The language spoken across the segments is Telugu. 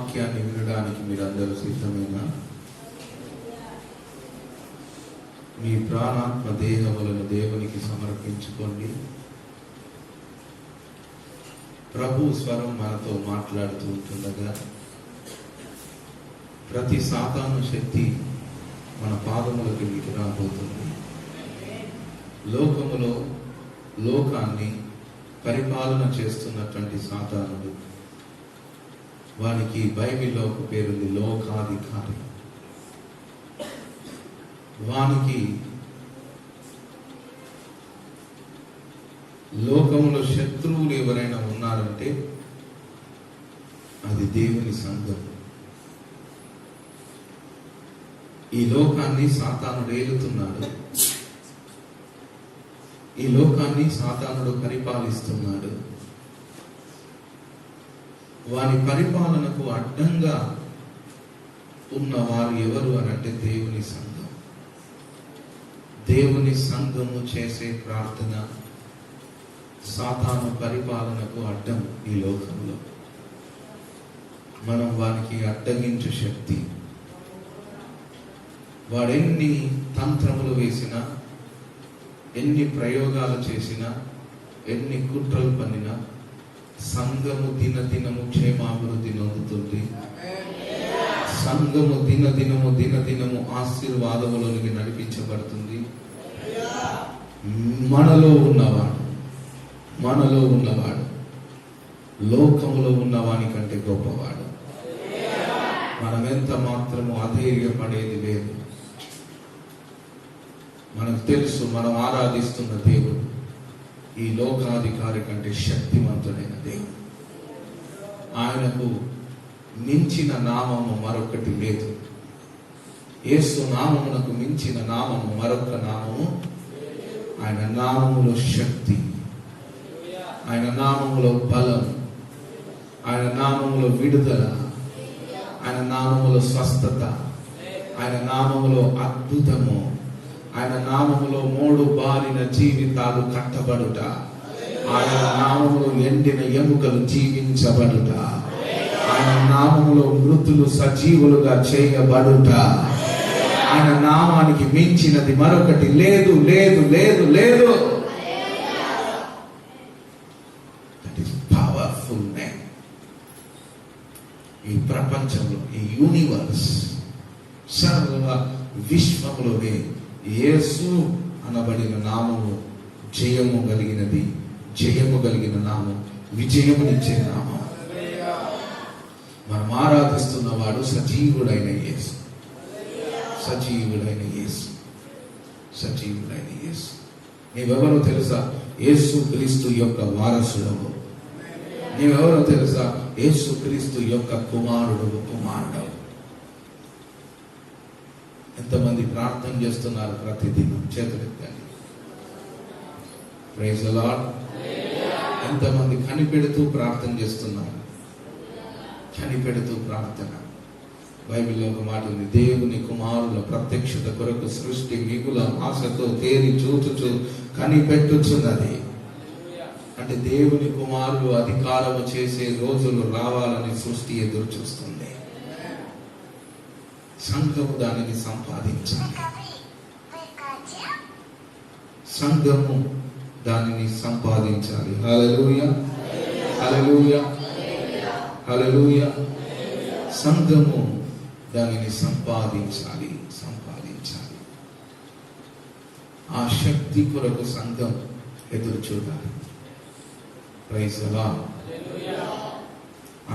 వాక్యాన్ని వినడానికి మీరందరూ సిద్ధమేనా? మీ ప్రాణాత్మ దేహములను దేవునికి సమర్పించుకోండి. ప్రభు స్వరం మనతో మాట్లాడుతూ ఉంటుండగా ప్రతి సాతాను శక్తి మన పాదముల కిందికి రాబోతుంది. లోకములో లోకాన్ని పరిపాలన చేస్తున్నటువంటి సాతానుడు, వానికి బైబిల్లో ఒక పేరుంది, లోకాధికారి. వానికి లోకములో శత్రువులు ఎవరైనా ఉన్నారంటే అది దేవుని సంఘం. ఈ లోకాన్ని సాతానుడు ఏలుతున్నాడు. ఈ లోకాన్ని సాతానుడు పరిపాలిస్తున్నాడు. వారి పరిపాలనకు అడ్డంగా ఉన్నవారు ఎవరు అనంటే దేవుని సంఘం. దేవుని సంఘము చేసే ప్రార్థన సాతాను పరిపాలనకు అడ్డం. ఈ లోకంలో మనం వారికి అడ్డగించే శక్తి. వాడెన్ని తంత్రములు వేసినా, ఎన్ని ప్రయోగాలు చేసినా, ఎన్ని కుట్రలు పన్నినా సంఘము దినదినము క్షేమాభివృద్ధి నొందుతుంది. సంఘము దినదినము ఆశీర్వాదములోనికి నడిపించబడుతుంది. మనలో ఉన్నవాడు లోకములో ఉన్నవాని కంటే గొప్పవాడు. మనం ఎంత మాత్రము అధైర్యపడేది లేదు. మనకు తెలుసు మనం ఆరాధిస్తున్న దేవుడు ఈ లోకాధికారి కంటే శక్తివంతుడైన దేవుడు. ఆయనకు మించిన నామము మరొకటి లేదు. యేసు నామమునకు మించిన నామము మరొక నామము. ఆయన నామములో శక్తి, ఆయన నామములో బలం, ఆయన నామములో విడుదల, ఆయన నామములో స్వస్థత, ఆయన నామములో అద్భుతము, ఆయన నామములో మోడు బారిన జీవితాలు కట్టబడుట, ఆయన నామములో ఎండిన ఎముకలు జీవించబడుట, ఆయన నామములో మృతులు సజీవులుగా చేయబడుట. ఆయన నామానికి మించినది మరొకటి లేదు లేదు లేదు లేదు. That is powerful name. ఈ ప్రపంచంలో, ఈ యూనివర్స్, సర్వ విశ్వములోనే యేసు అనబడిన నామము జయము కలిగినది. జయము కలిగిన నామం, విజయమునిచ్చే నామం. మనం ఆరాధిస్తున్న వాడు సజీవుడైన యేసు. సజీవుడైన యేసు, సజీవుడైన యేసు. నీవెవరో తెలుసా? యేసు క్రీస్తు యొక్క వారసుడవు. నీవెవరో తెలుసా? యేసు క్రీస్తు యొక్క కుమారుడవు. ఎంతమంది ప్రార్థన చేస్తున్నారు ప్రతిదినం? చేతులెత్తండి. Praise the lord. ఎంతమంది కనిపెడుతూ ప్రార్థన చేస్తున్నారు? కనిపెడుతూ ప్రార్థన. బైబిల్లో ఒక మాట ఉంది, దేవుని కుమారుల ప్రత్యక్షత కొరకు సృష్టి మిగుల ఆశతో తేరి చూచుచు కనిపెట్టుచున్నది. అంటే దేవుని కుమారులు అధికారము చేసే రోజులు రావాలని సృష్టి ఎదురు చూస్తుంది. సంఘము దానిని సంపాదించాలి. సంఘము దానిని సంపాదించాలి. హల్లెలూయా, హల్లెలూయా, హల్లెలూయా. సంఘము దానిని సంపాదించాలి. ఆ శక్తి కొరకు సంఘం ఎదురు చూడాలి. Praise the Lord.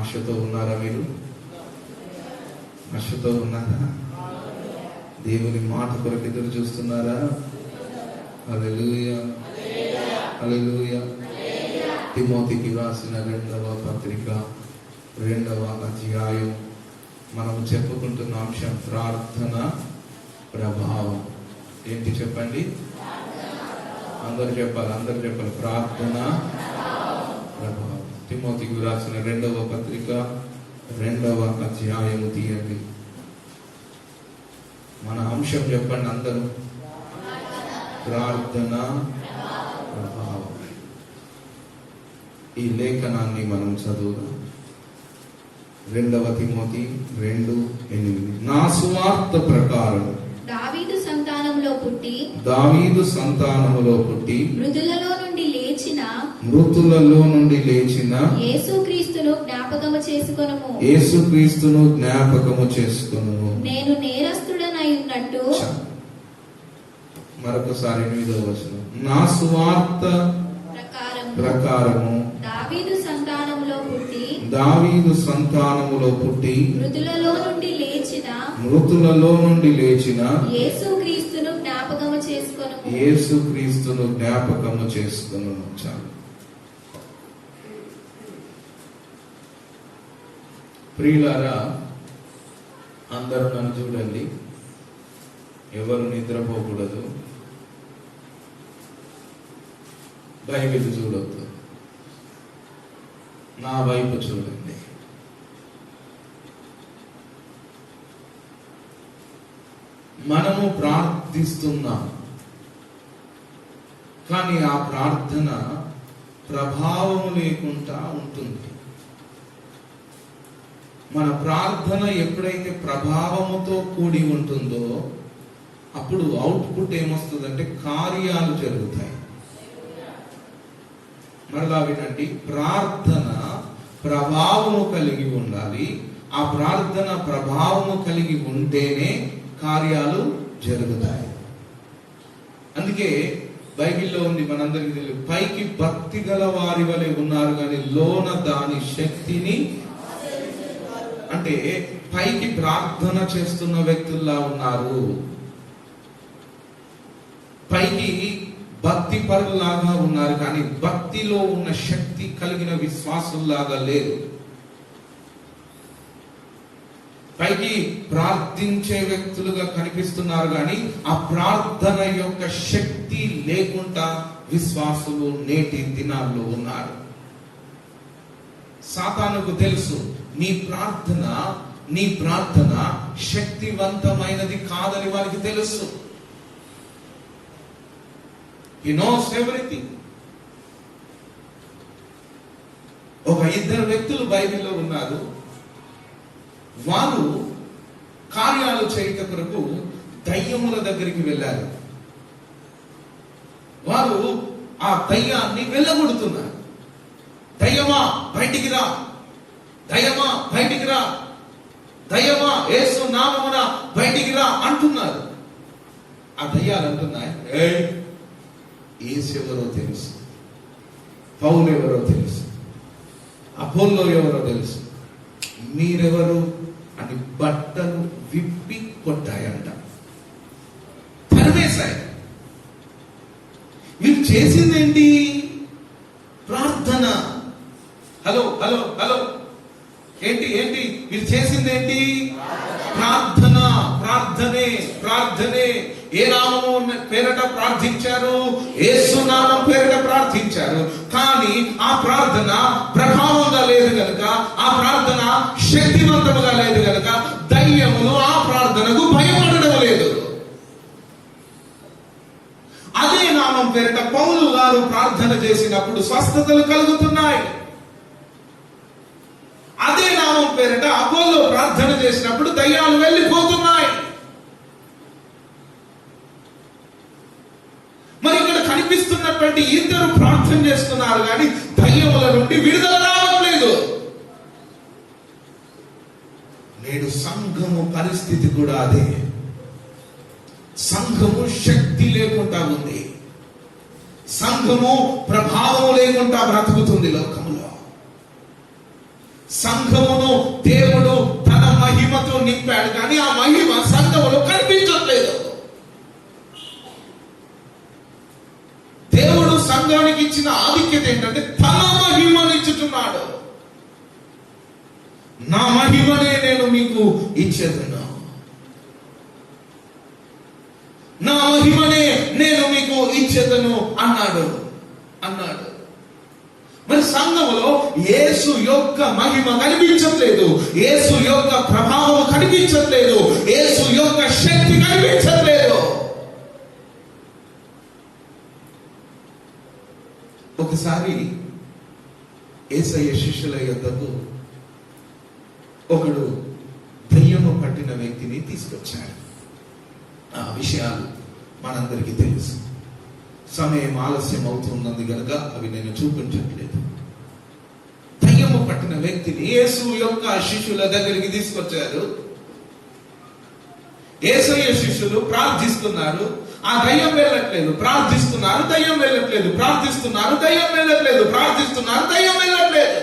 ఆశతో ఉన్నారా మీరు? ఆశతో ఉన్నారా? దేవుని మాట కొరకు ఎదురు చూస్తున్నారా? హల్లెలూయా, హల్లెలూయా. తిమోతికి రాసిన 2వ పత్రిక 2వ అధ్యాయం మనం చెప్పుకుంటున్న అంశం ప్రార్థన ప్రభావం. ఏంటి చెప్పండి? అందరు చెప్పాలి. ప్రార్థన ప్రభావం. తిమోతికి రాసిన 2వ పత్రిక 2వ అధ్యాయము తీయండి. మన అంశం చెప్పండి అందరూ. ప్రార్థన ప్రభావం. ఈ లేఖనాన్ని మనం చదువుదాం. 2 తిమోతి 2:8. నా సువార్త ప్రకారం దావీదు సంతానములో పుట్టి మృతులలో నుండి లేచిన యేసుక్రీస్తును జ్ఞాపకము చేసుకొనుము. నేను నేరస్తుడనై ఉన్నట్టు. మరొకసారి 8వ వచనం. నా సువార్త ప్రకారము దావీదు సంతానములో పుట్టి మృతులలో నుండి లేచిన యేసుక్రీస్తును జ్ఞాపకము చేసుకొనుము. చాలు. ప్రియులారా, అందరూ నన్ను చూడండి. ఎవరు నిద్రపోకూడదు. బైబిల్ చూడొద్దు. నా వైపు చూడండి. మనము ప్రార్థిస్తున్నాం, కానీ ఆ ప్రార్థన ప్రభావము లేకుండా ఉంటుంది. మన ప్రార్థన ఎప్పుడైతే ప్రభావముతో కూడి ఉంటుందో అప్పుడు అవుట్పుట్ ఏమొస్తుందంటే కార్యాలు జరుగుతాయి. మరలా వినండి, ప్రార్థన ప్రభావము కలిగి ఉండాలి. ఆ ప్రార్థన ప్రభావము కలిగి ఉంటేనే కార్యాలు జరుగుతాయి. అందుకే బైబిల్లో ఉంది, మనందరికీ తెలియదు, పైకి భక్తి గల వారి వలె ఉన్నారు కానీ లోన దాని శక్తిని, అంటే పైకి ప్రార్థన చేస్తున్న వ్యక్తుల్లా ఉన్నారు, పైకి భక్తి పరులాగా ఉన్నారు, కానీ భక్తిలో ఉన్న శక్తి కలిగిన విశ్వాసుల్లాగా లేదు. పైకి ప్రార్థించే వ్యక్తులుగా కనిపిస్తున్నారు, కానీ ఆ ప్రార్థన యొక్క శక్తి లేకుండా విశ్వాసులు నేటి దినాల్లో ఉన్నారు. సాతానుకు తెలుసు నీ ప్రార్థన శక్తివంతమైనది కాదని వారికి తెలుసు. He knows everything. ఒక 2 వ్యక్తులు బైబిల్లో ఉన్నారు. వారు కార్యాలు చేయట కొరకు దయ్యముల దగ్గరికి వెళ్ళారు. వారు ఆ దయ్యాన్ని వెళ్ళగొడుతున్నారు. దయ్యమా బయటికి రా, దయ్యమా బయటికి రా, దయ్యమా యేసు నామమున బయటికి రా అంటున్నారు. ఆ దయ్యాలు అంటున్నాయి, యేసు ఎవరో తెలుసు, పౌలు ఎవరో తెలుసు, అపోల్లో ఎవరో తెలుసు, మీరెవరు అని బట్టలు విప్పి కొట్టాయంట, తరిమేశాయి. మీరు చేసిందేంటి? ప్రార్థన. హలో హలో హలో, ఏంటి ఏంటి మీరు చేసిందేంటి? ప్రార్థన. ప్రార్థనే. ఏ నామము పేరట ప్రార్థించారు? యేసు నామం పేరట ప్రార్థించారు. కానీ ఆ ప్రార్థన ప్రభావంగా లేదు గనుక, ఆ ప్రార్థన శక్తివంతముగా లేదు గనుక దయ్యములు ఆ ప్రార్థనకు భయపడడం లేదు. అదే నామం పేరట పౌలు గారు ప్రార్థన చేసినప్పుడు స్వస్థతలు కలుగుతున్నాయి. అదే నామం పేరట అపోల్లో ప్రార్థన చేసినప్పుడు దయ్యాలు వెళ్ళిపోతున్నాయి. మరి ఇక్కడ కనిపిస్తున్నటువంటి 2 ప్రార్థన చేస్తున్నారు, కానీ దయ్యముల నుండి విడుదల రావట్లేదు. నేడు సంఘము పరిస్థితి కూడా అదే. సంఘము శక్తి లేకుండా ఉంది. సంఘము ప్రభావం లేకుండా బ్రతుకుతుంది లోకంలో. సంఘమును దేవుడు తన మహిమతో నింపాడు, కానీ ఆ మహిమ సంఘములో కనిపించట్లేదు. దేవుడు సంఘానికి ఇచ్చిన ఆధిక్యత ఏంటంటే తన మహిమనిచ్చుతున్నాడు. నా మహిమనే నేను మీకు ఇచ్చేదను, నా మహిమనే నేను మీకు ఇచ్చేదను అన్నాడు. మరి సంఘములో యేసు యొక్క మహిమ కనిపించట్లేదు, యేసు యొక్క ప్రభావం కనిపించట్లేదు, యేసు యొక్క శక్తి కనిపించట్లేదు. ఒకసారి యేసయ్య శిష్యుల యొద్దకు ఒకడు దయ్యము పట్టిన వ్యక్తిని తీసుకొచ్చాడు. ఆ విషయాలు మనందరికీ తెలుసు. సమయం ఆలస్యం అవుతున్నది కనుక అవి నేను చూపించట్లేదు. దయ్యము పట్టిన వ్యక్తిని యేసు యొక్క శిష్యుల దగ్గరికి తీసుకొచ్చారు. యేసయ్య శిష్యులు ప్రార్థిస్తున్నారు, ఆ దయ్యం వెళ్ళట్లేదు. ప్రార్థిస్తున్నారు, దయ్యం వెళ్ళట్లేదు. ప్రార్థిస్తున్నారు, దయ్యం వెళ్ళట్లేదు. ప్రార్థిస్తున్నారు, దయ్యం వెళ్ళట్లేదు.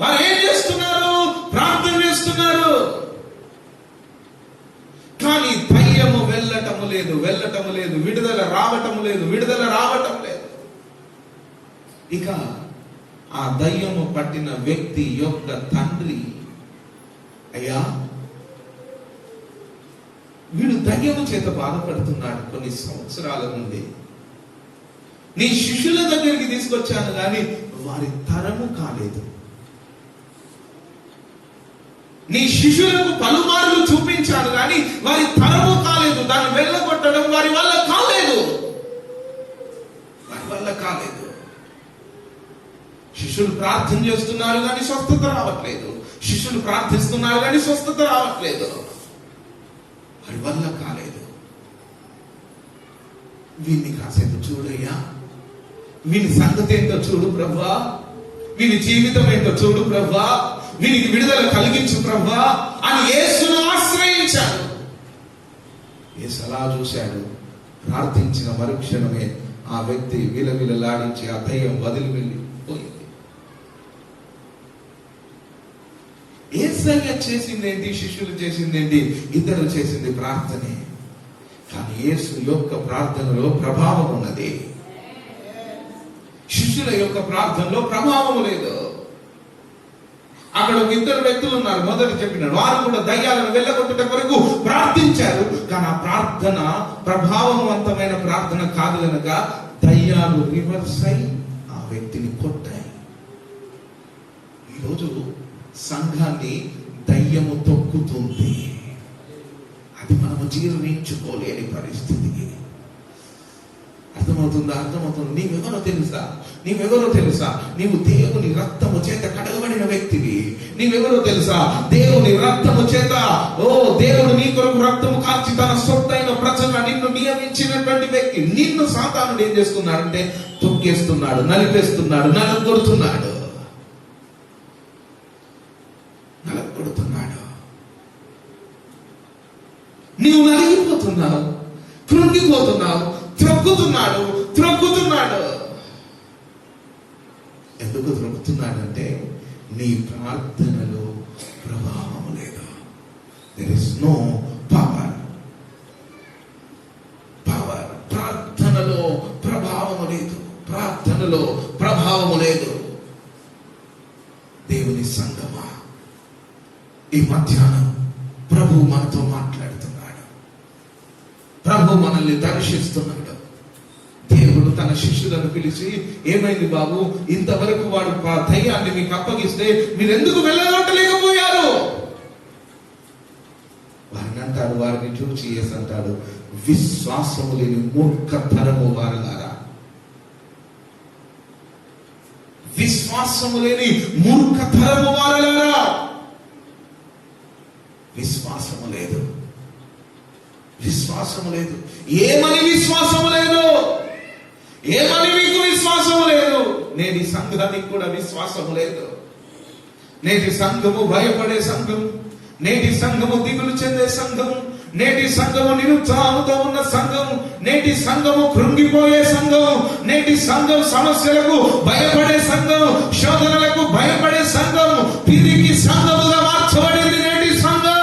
వారు ఏం చేస్తున్నారు? ప్రార్థన చేస్తున్నారు, కానీ దయ్యము వెళ్ళటము లేదు, వెళ్ళటము లేదు. విడుదల రావటము లేదు, విడుదల రావటం లేదు. ఇక ఆ దయ్యము పట్టిన వ్యక్తి యొక్క తండ్రి, అయ్యా వీడు దయ్యము చేత బాధపడుతున్నాడు కొన్ని సంవత్సరాల నుండి. నీ శిష్యుల దగ్గరికి తీసుకొచ్చాను కానీ వారి తరము కాలేదు. నీ శిష్యులకు పలుమార్లు చూపించాను కానీ వారి తరము కాలేదు. దాన్ని వెళ్ళగొట్టడం వారి వల్ల కాలేదు, వారి వల్ల కాలేదు. శిష్యులు ప్రార్థన చేస్తున్నారు కానీ స్వస్థత రావట్లేదు. శిష్యులు ప్రార్థిస్తున్నారు కానీ స్వస్థత రావట్లేదు, వారి వల్ల కాలేదు. వీడిని కాసేపు చూడయ్యా, వీని సంగతి ఏంటో చూడు ప్రభువా, వీని జీవితం ఏంటో చూడు ప్రభువా, వీనికి విడుదల కలిగించు ప్రభువా అని యేసును ఆశ్రయించాడు. యేసు అలా చూశాడు. ప్రార్థించిన మరుక్షణమే ఆ వ్యక్తి విలవిలలాడించి ఆ దయ్యం వదిలి వెళ్ళిపోయింది. యేసయ్య చేసిందేంటి? శిష్యులు చేసిందేంటి? ఇద్దరు చేసింది ప్రార్థనే. కానీ యేసు యొక్క ప్రార్థనలో ప్రభావం ఉన్నది, శిష్యుల యొక్క ప్రార్థనలో ప్రభావం లేదు. అక్కడ ఒక ఇద్దరు వ్యక్తులు ఉన్నారు. మొదట చెప్పినాడు, వారు కూడా దయ్యాలను వెళ్ళగొట్టుట కొరకు ప్రార్థించారు. కానీ ఆ ప్రార్థన ప్రభావవంతమైన ప్రార్థన కాదు కనుక దయ్యాలు రివర్స్ అయి ఆ వ్యక్తిని కొట్టాయి. ఈరోజు సంఘాన్ని దయ్యము తొక్కుతుంది. అది మనము జీర్ణించుకోలేని పరిస్థితికి. అర్థమవుతుందా? అర్థమవుతుంది. నీవెవరో తెలుసా? నీవెవరో తెలుసా? నీవు దేవుని రక్తము చేత కడగబడిన వ్యక్తివి. నీవెవరో తెలుసా? దేవుని రక్తము చేత, దేవుడు నీ కొరకు రక్తము కార్చి తన సొత్తైన ప్రజలను నిన్ను నియమించినటువంటి వ్యక్తి. నిన్ను సాతానుడు ఏం చేస్తున్నాడంటే తొక్కేస్తున్నాడు, నలిపేస్తున్నాడు, నలగొడుతున్నాడు, నలగొడుతున్నాడు. నీవు నలిగిపోతున్నావు, కృంగిపోతున్నావు, త్రొక్కుతున్నాడు. ఎందుకు త్రొక్కుతున్నాడంటే నీ ప్రార్థనలో ప్రభావం లేదు. There is no power. ప్రార్థనలో ప్రభావం లేదు, ప్రార్థనలో ప్రభావం లేదు. దేవుని సంగమా, ఈ మధ్యాహ్నం ప్రభు మనతో మాట్లాడుతున్నాడు. ప్రభు మనల్ని దర్శిస్తున్నాడు. దేవుడు తన శిష్యులను పిలిచి, ఏమైంది బాబు, ఇంతవరకు వాడు దయ్యాన్ని మీకు అప్పగిస్తే మీరెందుకు వెళ్ళగొట్టలేకపోయారు? వారిని అంటాడు, వారిని చూచి యేసు అంటాడు, విశ్వాసము లేని మూర్ఖతరము వారలారా. విశ్వాసము లేని మూర్ఖతరము వారలారా. విశ్వాసము లేదు, విశ్వాసము లేదు. ఏమని విశ్వాసము లేదు? ఏమని మీకు విశ్వాసము లేదు? నేటి సంఘానికి కూడా విశ్వాసము లేదు. నేటి సంఘము భయపడే సంఘం, నేటి సంఘము దిగులు చెందే సంఘం, నేటి సంఘము నిరుత్సాహంతో ఉన్న సంఘం, నేటి సంఘము కృంగిపోయే సంఘం, నేటి సంఘం సమస్యలకు భయపడే సంఘం, శోధనలకు భయపడే సంఘం, పిరికి సంఘముగా మార్చబడింది నేటి సంఘం.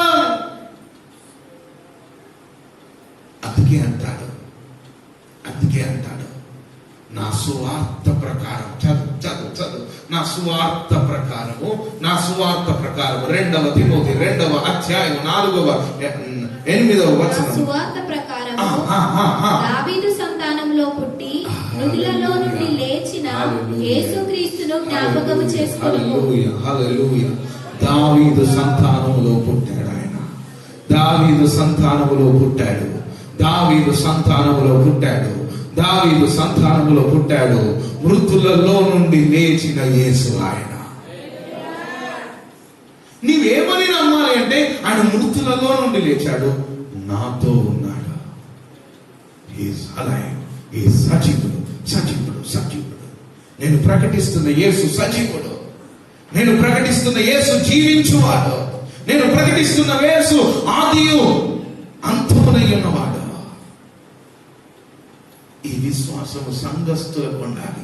అందుకే అంటాడు నా సువార్త ప్రకారం, చదువు నా సువార్త ప్రకారము, నా సువార్త ప్రకారము 2 తిమోతి 2వ అధ్యాయం 4వ 8వ వచనం. సువార్త ప్రకారము దావీదు సంతానంలో పుట్టి మృతులలో నుండి లేచిన యేసుక్రీస్తును జ్ఞాపకము చేసుకొనుము. హల్లెలూయా, హల్లెలూయా. దావీదు సంతానములో పుట్టాడు ఆయన. దావీదు సంతానములో పుట్టాడు. దావీదు సంతానములో పుట్టాడు. దావీదు సంతానములో పుట్టాడు. మృతులలో నుండి లేచిన యేసు ఆయన. నీవేమని నమ్మాలి అంటే ఆయన మృతులలో నుండి లేచాడు, నాతో ఉన్నాడు. సజీవుడు సజీవుడు సజీవుడు. నేను ప్రకటిస్తున్న యేసు సజీవుడు. నేను ప్రకటిస్తున్న యేసు జీవించువాడు. నేను ప్రకటిస్తున్న యేసు ఆదియు అంతమునై ఉన్నవాడు. ఈ విశ్వాసము సంఘస్థులకు ఉండాలి.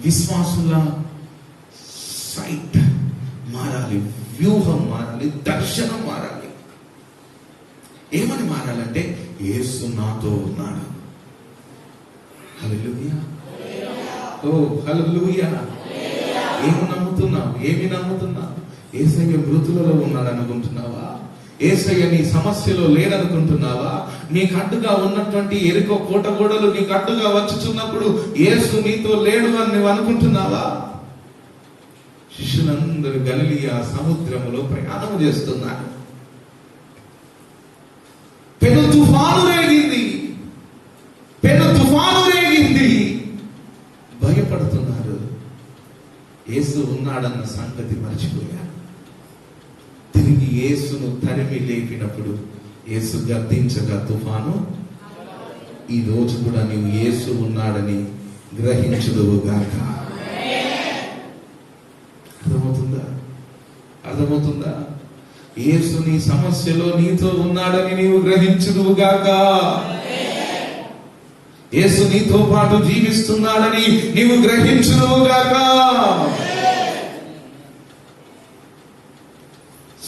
విశ్వాసుల సైట్ మారాలి, వ్యూహం మారాలి, దర్శనం మారాలి. ఏమని మారాలంటే యేసు నాతో ఉన్నాడు. హల్లెలూయా, ఓ హల్లెలూయా. ఏమి నమ్ముతున్నావు? ఏమి నమ్ముతున్నావు? యేసయ్య మృతులలో ఉన్నాడు అనుకుంటున్నావా? యేసయ్య నీ సమస్యలో లేడనుకుంటున్నావా? నీకు అడ్డుగా ఉన్నటువంటి ఎరుకో కోటగోడలు నీకు అడ్డుగా వచ్చుచున్నప్పుడు యేసు నీతో లేడు అని నువ్వు అనుకుంటున్నావా? శిష్యులందరూ గలిలయ సముద్రములో ప్రయాణం చేస్తున్నారు. పెను తుఫాను రేగింది, పెను తుఫాను రేగింది. భయపడుతున్నారు. యేసు ఉన్నాడన్న సంగతి మర్చిపోయారు. తిరిగి యేసును తరిమి లేపినప్పుడు యేసు గద్దించగా తుఫాను. ఈ రోజు కూడా నీవు యేసు ఉన్నాడని గ్రహించుదువుగాక. అర్థమవుతుందా? అర్థమవుతుందా? యేసు నీ సమస్యలో నీతో ఉన్నాడని నీవు గ్రహించుదువుగాక. యేసు నీతో పాటు జీవిస్తున్నాడని నీవు గ్రహించుదువుగాక.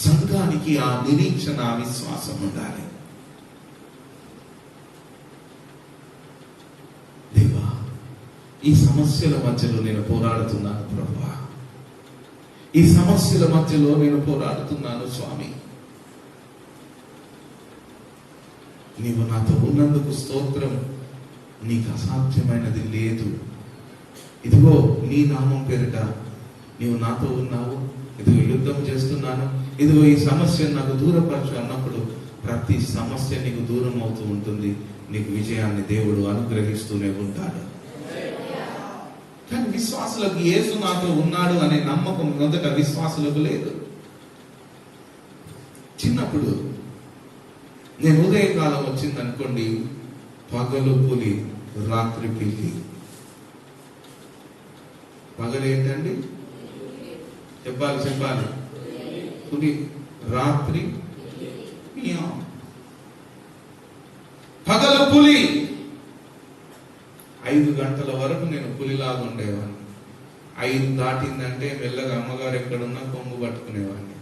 సంఘానికి ఆ నిరీక్షణ, విశ్వాసం ఉండాలి. దేవా, ఈ సమస్యల మధ్యలో నేను పోరాడుతున్నాను ప్రభువా. ఈ సమస్యల మధ్యలో నేను పోరాడుతున్నాను స్వామి. నీవు నాతో ఉన్నందుకు స్తోత్రం. నీకు అసాధ్యమైనది లేదు. ఇదిగో నీ నామం పేరిట నీవు నాతో ఉన్నావు. ఇదిగో యుద్ధం చేస్తున్నాను. ఇదిగో ఈ సమస్య నాకు దూరపరచు అన్నప్పుడు ప్రతి సమస్య నీకు దూరం అవుతూ ఉంటుంది. నీకు విజయాన్ని దేవుడు అనుగ్రహిస్తూనే ఉంటాడు. కానీ విశ్వాసులకు యేసు నాతో ఉన్నాడు అనే నమ్మకం మొదట విశ్వాసులకు లేదు. చిన్నప్పుడు నేను ఉదయకాలం వచ్చింది అనుకోండి, పగలు పులి రాత్రి పిల్లి. పగలు ఏంటండి? చెప్పాలి. పులి, రాత్రి పగలు పులి. 5 గంటల వరకు నేను పులిలాగా ఉండేవాడిని. 5 దాటిందంటే మెల్లగా అమ్మగారు ఎక్కడున్నా కొంగు పట్టుకునేవాడిని.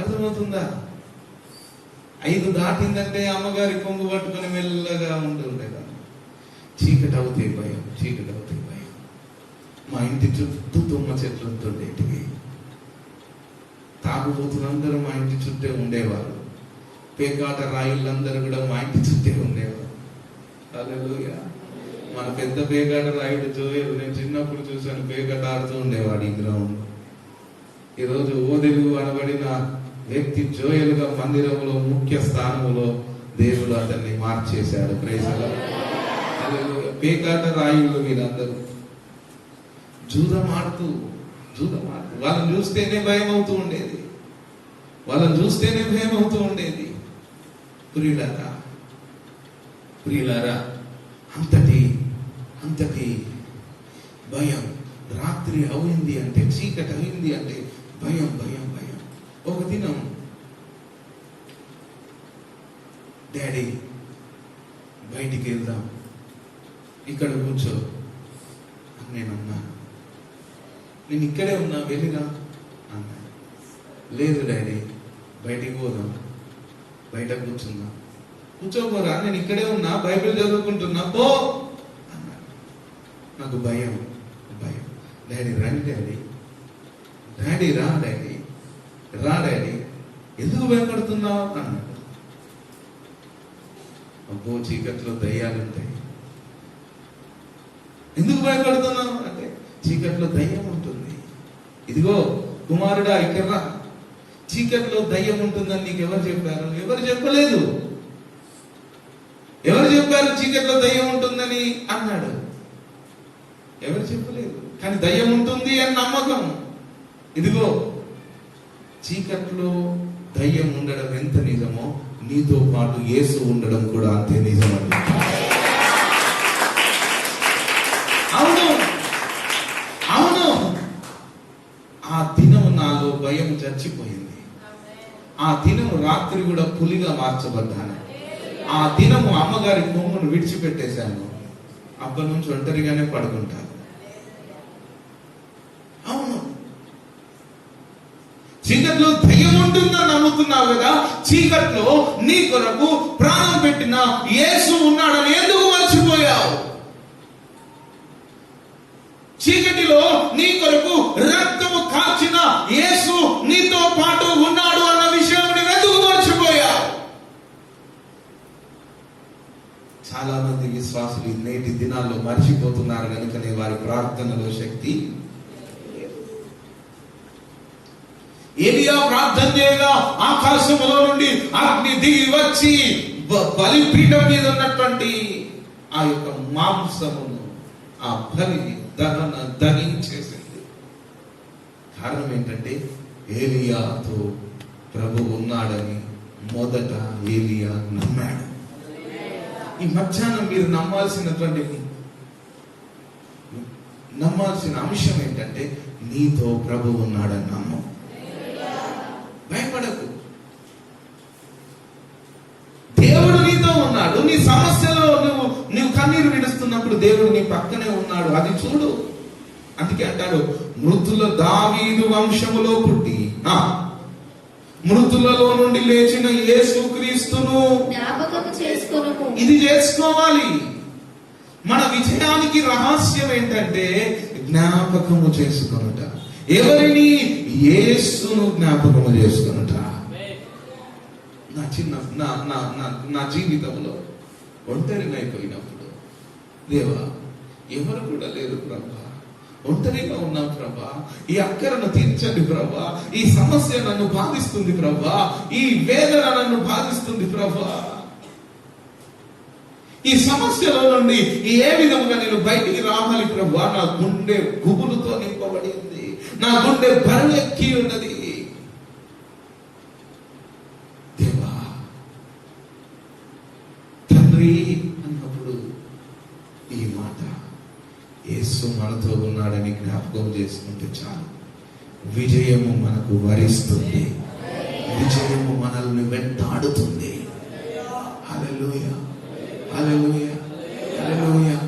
అర్థమవుతుందా? 5 దాటిందంటే అమ్మగారి కొంగు పట్టుకుని మెల్లగా ఉండేవాడిని. చీకటి అవుతాయి భయం. మా ఇంటి చుట్టూ తుమ్మ చెట్లు ఉంటుండేటివి. తాగుబోతులందరూ మా ఇంటి చుట్టే ఉండేవారు. పేకాట రాయుళ్ళందరూ కూడా మా ఇంటి చుట్టే ఉండేవారు. హల్లెలూయా. మన పెద్ద పేకాట రాయుడు జోయలు, నేను చిన్నప్పుడు చూశాను, పేకాట ఆడుతూ ఉండేవాడు ఈ గ్రౌండ్. ఈరోజు ఓదెలుగు అనబడిన వ్యక్తి జోయలుగా మందిరంలో ముఖ్య స్థానంలో దేవుడు అతన్ని మార్చేశాడు. Praise lord. హల్లెలూయా. పేకాట రాయుళ్ళు వీరందరూ జూదం ఆడుతూ వాళ్ళని చూస్తేనే భయం అవుతూ ఉండేది. ప్రియులారా, అంతటి భయం. రాత్రి అయింది అంటే, చీకటి అయింది అంటే భయం. ఒక దినం డాడీ బయటికి వెళ్దాం, ఇక్కడ కూర్చో అని నేను అన్నాను. నేను ఇక్కడే ఉన్నా, వెళ్ళిరా అన్నాను. లేదు డాడీ, బయటికి పోదాం, బయట కూర్చుందాం. కూర్చోపోరా, నేను ఇక్కడే ఉన్నా, బైబిల్ చదువుకుంటున్నా, పో అన్నాడు. నాకు భయం. డాడీ రండి డాడీ రా డాడీ, ఎందుకు భయపడుతున్నావు అన్నాడు. అబ్బో, చీకట్లో దయ్యాలుంటాయి. ఎందుకు భయపడుతున్నావు అంటే, చీకట్లో దయ్యం ఉంటుంది. ఇదిగో కుమారుడా, ఇక్కడ చీకట్లో దయ్యం ఉంటుందని నీకు ఎవరు చెప్పారు? ఎవరు చెప్పలేదు. ఎవరు చెప్పారు చీకట్లో దయ్యం ఉంటుందని అన్నాడు. ఎవరు చెప్పలేదు, కానీ దయ్యం ఉంటుంది అని నమ్మకం. ఇదిగో చీకట్లో దయ్యం ఉండడం ఎంత నిజమో నీతో పాటు యేసు ఉండడం కూడా అంతే నిజమండి. అవును అవును, ఆ దినము నాలో భయం చచ్చిపోయింది. ఆ దినము రాత్రి కూడా పులిగా మార్చబడ్డాను. ఆ దినము అమ్మగారి కొమ్మును విడిచిపెట్టేశాను. అప్పటి నుంచి ఒంటరిగానే పడుకుంటాను. అవును, చీకట్లో దయ్యం ఉంటుందని నమ్ముతున్నావు కదా, చీకట్లో నీ కొరకు ప్రాణం పెట్టిన యేసు ఉన్నాడని ఎందుకు మర్చిపోయావు? చీకటిలో నీ కొరకు రక్తము కాచిన యేసు నీతో పాటు ఉన్నాడు అన్న విషయం ఎందుకు మర్చిపోయావు? చాలా మంది విశ్వాసులు నేటి దినాల్లో మర్చిపోతున్నారు కనుకనే వారి ప్రార్థనలో శక్తి. ఏలియా ప్రార్థన చేయగా ఆకాశంలో నుండి అగ్ని దిగి వచ్చి బలిపీఠం మీద ఉన్నటువంటి ఆ యొక్క మాంసమును, ఆ బలిని దహించేసింది. కారణం ఏంటంటే ఏలియాతో ప్రభు ఉన్నాడని మొదట ఏలియా నమ్మాడు. ఈ మధ్యాహ్నం మీరు నమ్మాల్సిన అంశం ఏంటంటే నీతో ప్రభు ఉన్నాడని నమ్ము. భయపడకు, దేవుడు నీతో ఉన్నాడు. నీ సమస్యలో నువ్వు కన్నీరు విడుస్తున్నప్పుడు దేవుడు నీ పక్కనే ఉన్నాడు, అది చూడు. అందుకే అంటారు, మృతుల దావీదు వంశములో పుట్టి మృతులలో నుండి లేచిన యేసుక్రీస్తును జ్ఞాపకము చేసుకొనుము. ఇది చేసుకోవాలి. మన విజయానికి రహస్యం ఏంటంటే జ్ఞాపకము చేసుకొనుట. ఎవరిని? యేసును జ్ఞాపకము చేసుకొనుట. నా జీవితంలో ఒంటరినైపోయినప్పుడు, దేవా ఎవరు కూడా లేరు ప్రభా, ఒంటరిగా ఉన్నాం ప్రభా, ఈ అక్కరను తీర్చండి ప్రభా, ఈ సమస్య నన్ను బాధిస్తుంది ప్రభా, ఈ వేదన నన్ను బాధిస్తుంది ప్రభా, ఈ సమస్యలో నుండి ఏ విధంగా నేను బయటికి రావాలి ప్రభా. నా గుండె గుబులుతో నింపబడి ఉంది, నా గుండె బరువెక్కి ఉన్నది. దేవా తండ్రి అన్నప్పుడు ఈ మాట యేసు మనతో ఉన్నాడని జ్ఞాపకం చేసుకుంటే చాలు. విజయము మనకు వరిస్తుంది, విజయము మనల్ని వెంటాడుతుంది. హల్లెలూయా, హల్లెలూయా, హల్లెలూయా,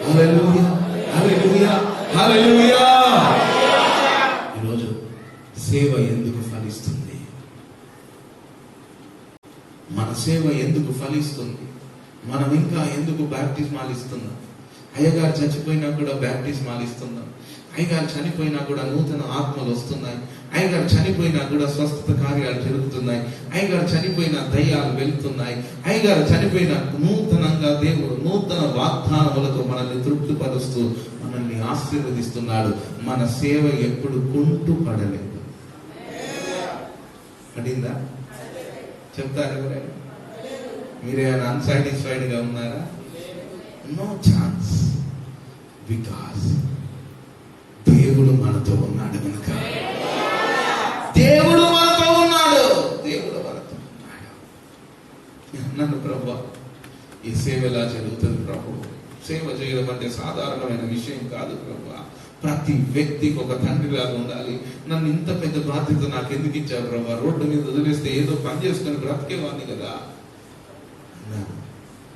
హల్లెలూయా, హల్లెలూయా, హల్లెలూయా. ఈరోజు సేవ ఎందుకు ఫలిస్తుంది? మన సేవ ఎందుకు ఫలిస్తుంది? మనం ఇంకా ఎందుకు బాప్టిజమాలు ఇస్తున్నాం? అయ్యగారు చచ్చిపోయినా కూడా బాప్టిజమాలు ఇస్తున్నాం. అయ్యగారు చనిపోయినా కూడా నూతన ఆత్మలు వస్తున్నాయి. అయ్యగారు చనిపోయినా కూడా స్వస్థత కార్యాలు జరుగుతున్నాయి. అయ్యగారు చనిపోయినా దయ్యాలు వెళ్తున్నాయి. అయ్యగారు చనిపోయినా నూతనంగా దేవుడు నూతన వాగ్దానములతో మనల్ని తృప్తిపరుస్తూ మనల్ని ఆశీర్వదిస్తున్నాడు. మన సేవ ఎప్పుడు కుంటు పడలేదు. పడిందా? చెప్తారు ఎవరైనా? మీరేమైనా అన్సాటిస్ఫైడ్ గా ఉన్నారా? No chance. బికాస్ దేవుడు మనతో ఉన్నాడు కనుక. దేవుడు మనతో ఉన్నాడు, దేవుడు మనతో ఉన్నాడు. నన్ను ప్రభు ఈ సేవ ఎలా జరుగుతుంది ప్రభు? సేవ చేయడం అంటే సాధారణమైన విషయం కాదు ప్రభు. ప్రతి వ్యక్తికి ఒక తండ్రిలాగా ఉండాలి. నన్ను ఇంత పెద్ద బాధ్యత నాకు ఎందుకు ఇచ్చావు ప్రభు? రోడ్డు మీద వదిలేస్తే ఏదో పని చేసుకొని బ్రతికేవాడిని కదా.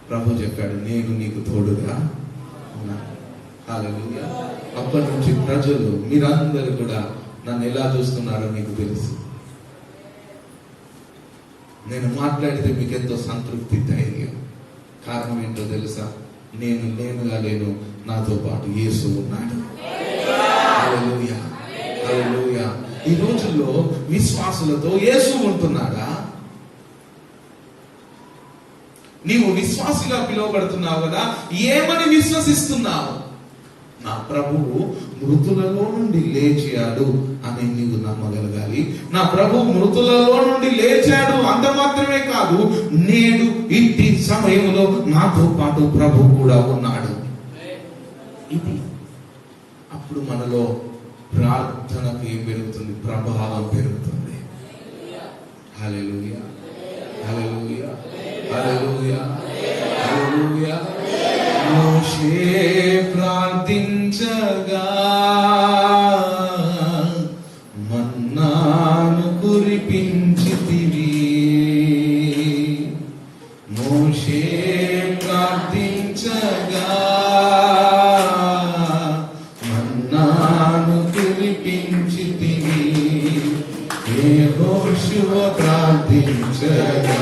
ప్రభు చెప్పాడు, నేను నీకు తోడుగా ఉన్నాను. హల్లెలూయా. అప్పటి నుంచి ప్రజలు మీరందరూ కూడా నన్ను ఎలా చూస్తున్నారో మీకు తెలుసు. నేను మాట్లాడితే మీకు ఎంతో సంతృప్తి, ధైర్యం. కారణం ఏంటో తెలుసా? నేను లేనుగా లేను, నాతో పాటు యేసు ఉన్నాడు. హల్లెలూయా, హల్లెలూయా. ఈ రోజుల్లో విశ్వాసులతో యేసు ఉంటున్నాడా? నీవు విశ్వాసిగా పిలువబడుతున్నావు కదా, ఏమని విశ్వసిస్తున్నావు? నా ప్రభువు మృతులలో నుండి లేచాడు అని నీవు నమ్మగలగాలి. నా ప్రభువు మృతులలో నుండి లేచాడు అంత మాత్రమే కాదు, నేడు ఇంటి సమయంలో నాతో పాటు ప్రభు కూడా ఉన్నాడు. ఇది అప్పుడు మనలో ప్రార్థనకు ఏం పెరుగుతుంది? ప్రభావం పెరుగుతుంది. హల్లెలూయా, హల్లెలూయా, హల్లెలూయా, హల్లెలూయా. మోషే ప్రార్థించగా మన్నాను కురిపించితివి. మోషే ప్రార్థించగా మన్నాను కురిపించితివి. యెహోషువ ప్రార్థించగా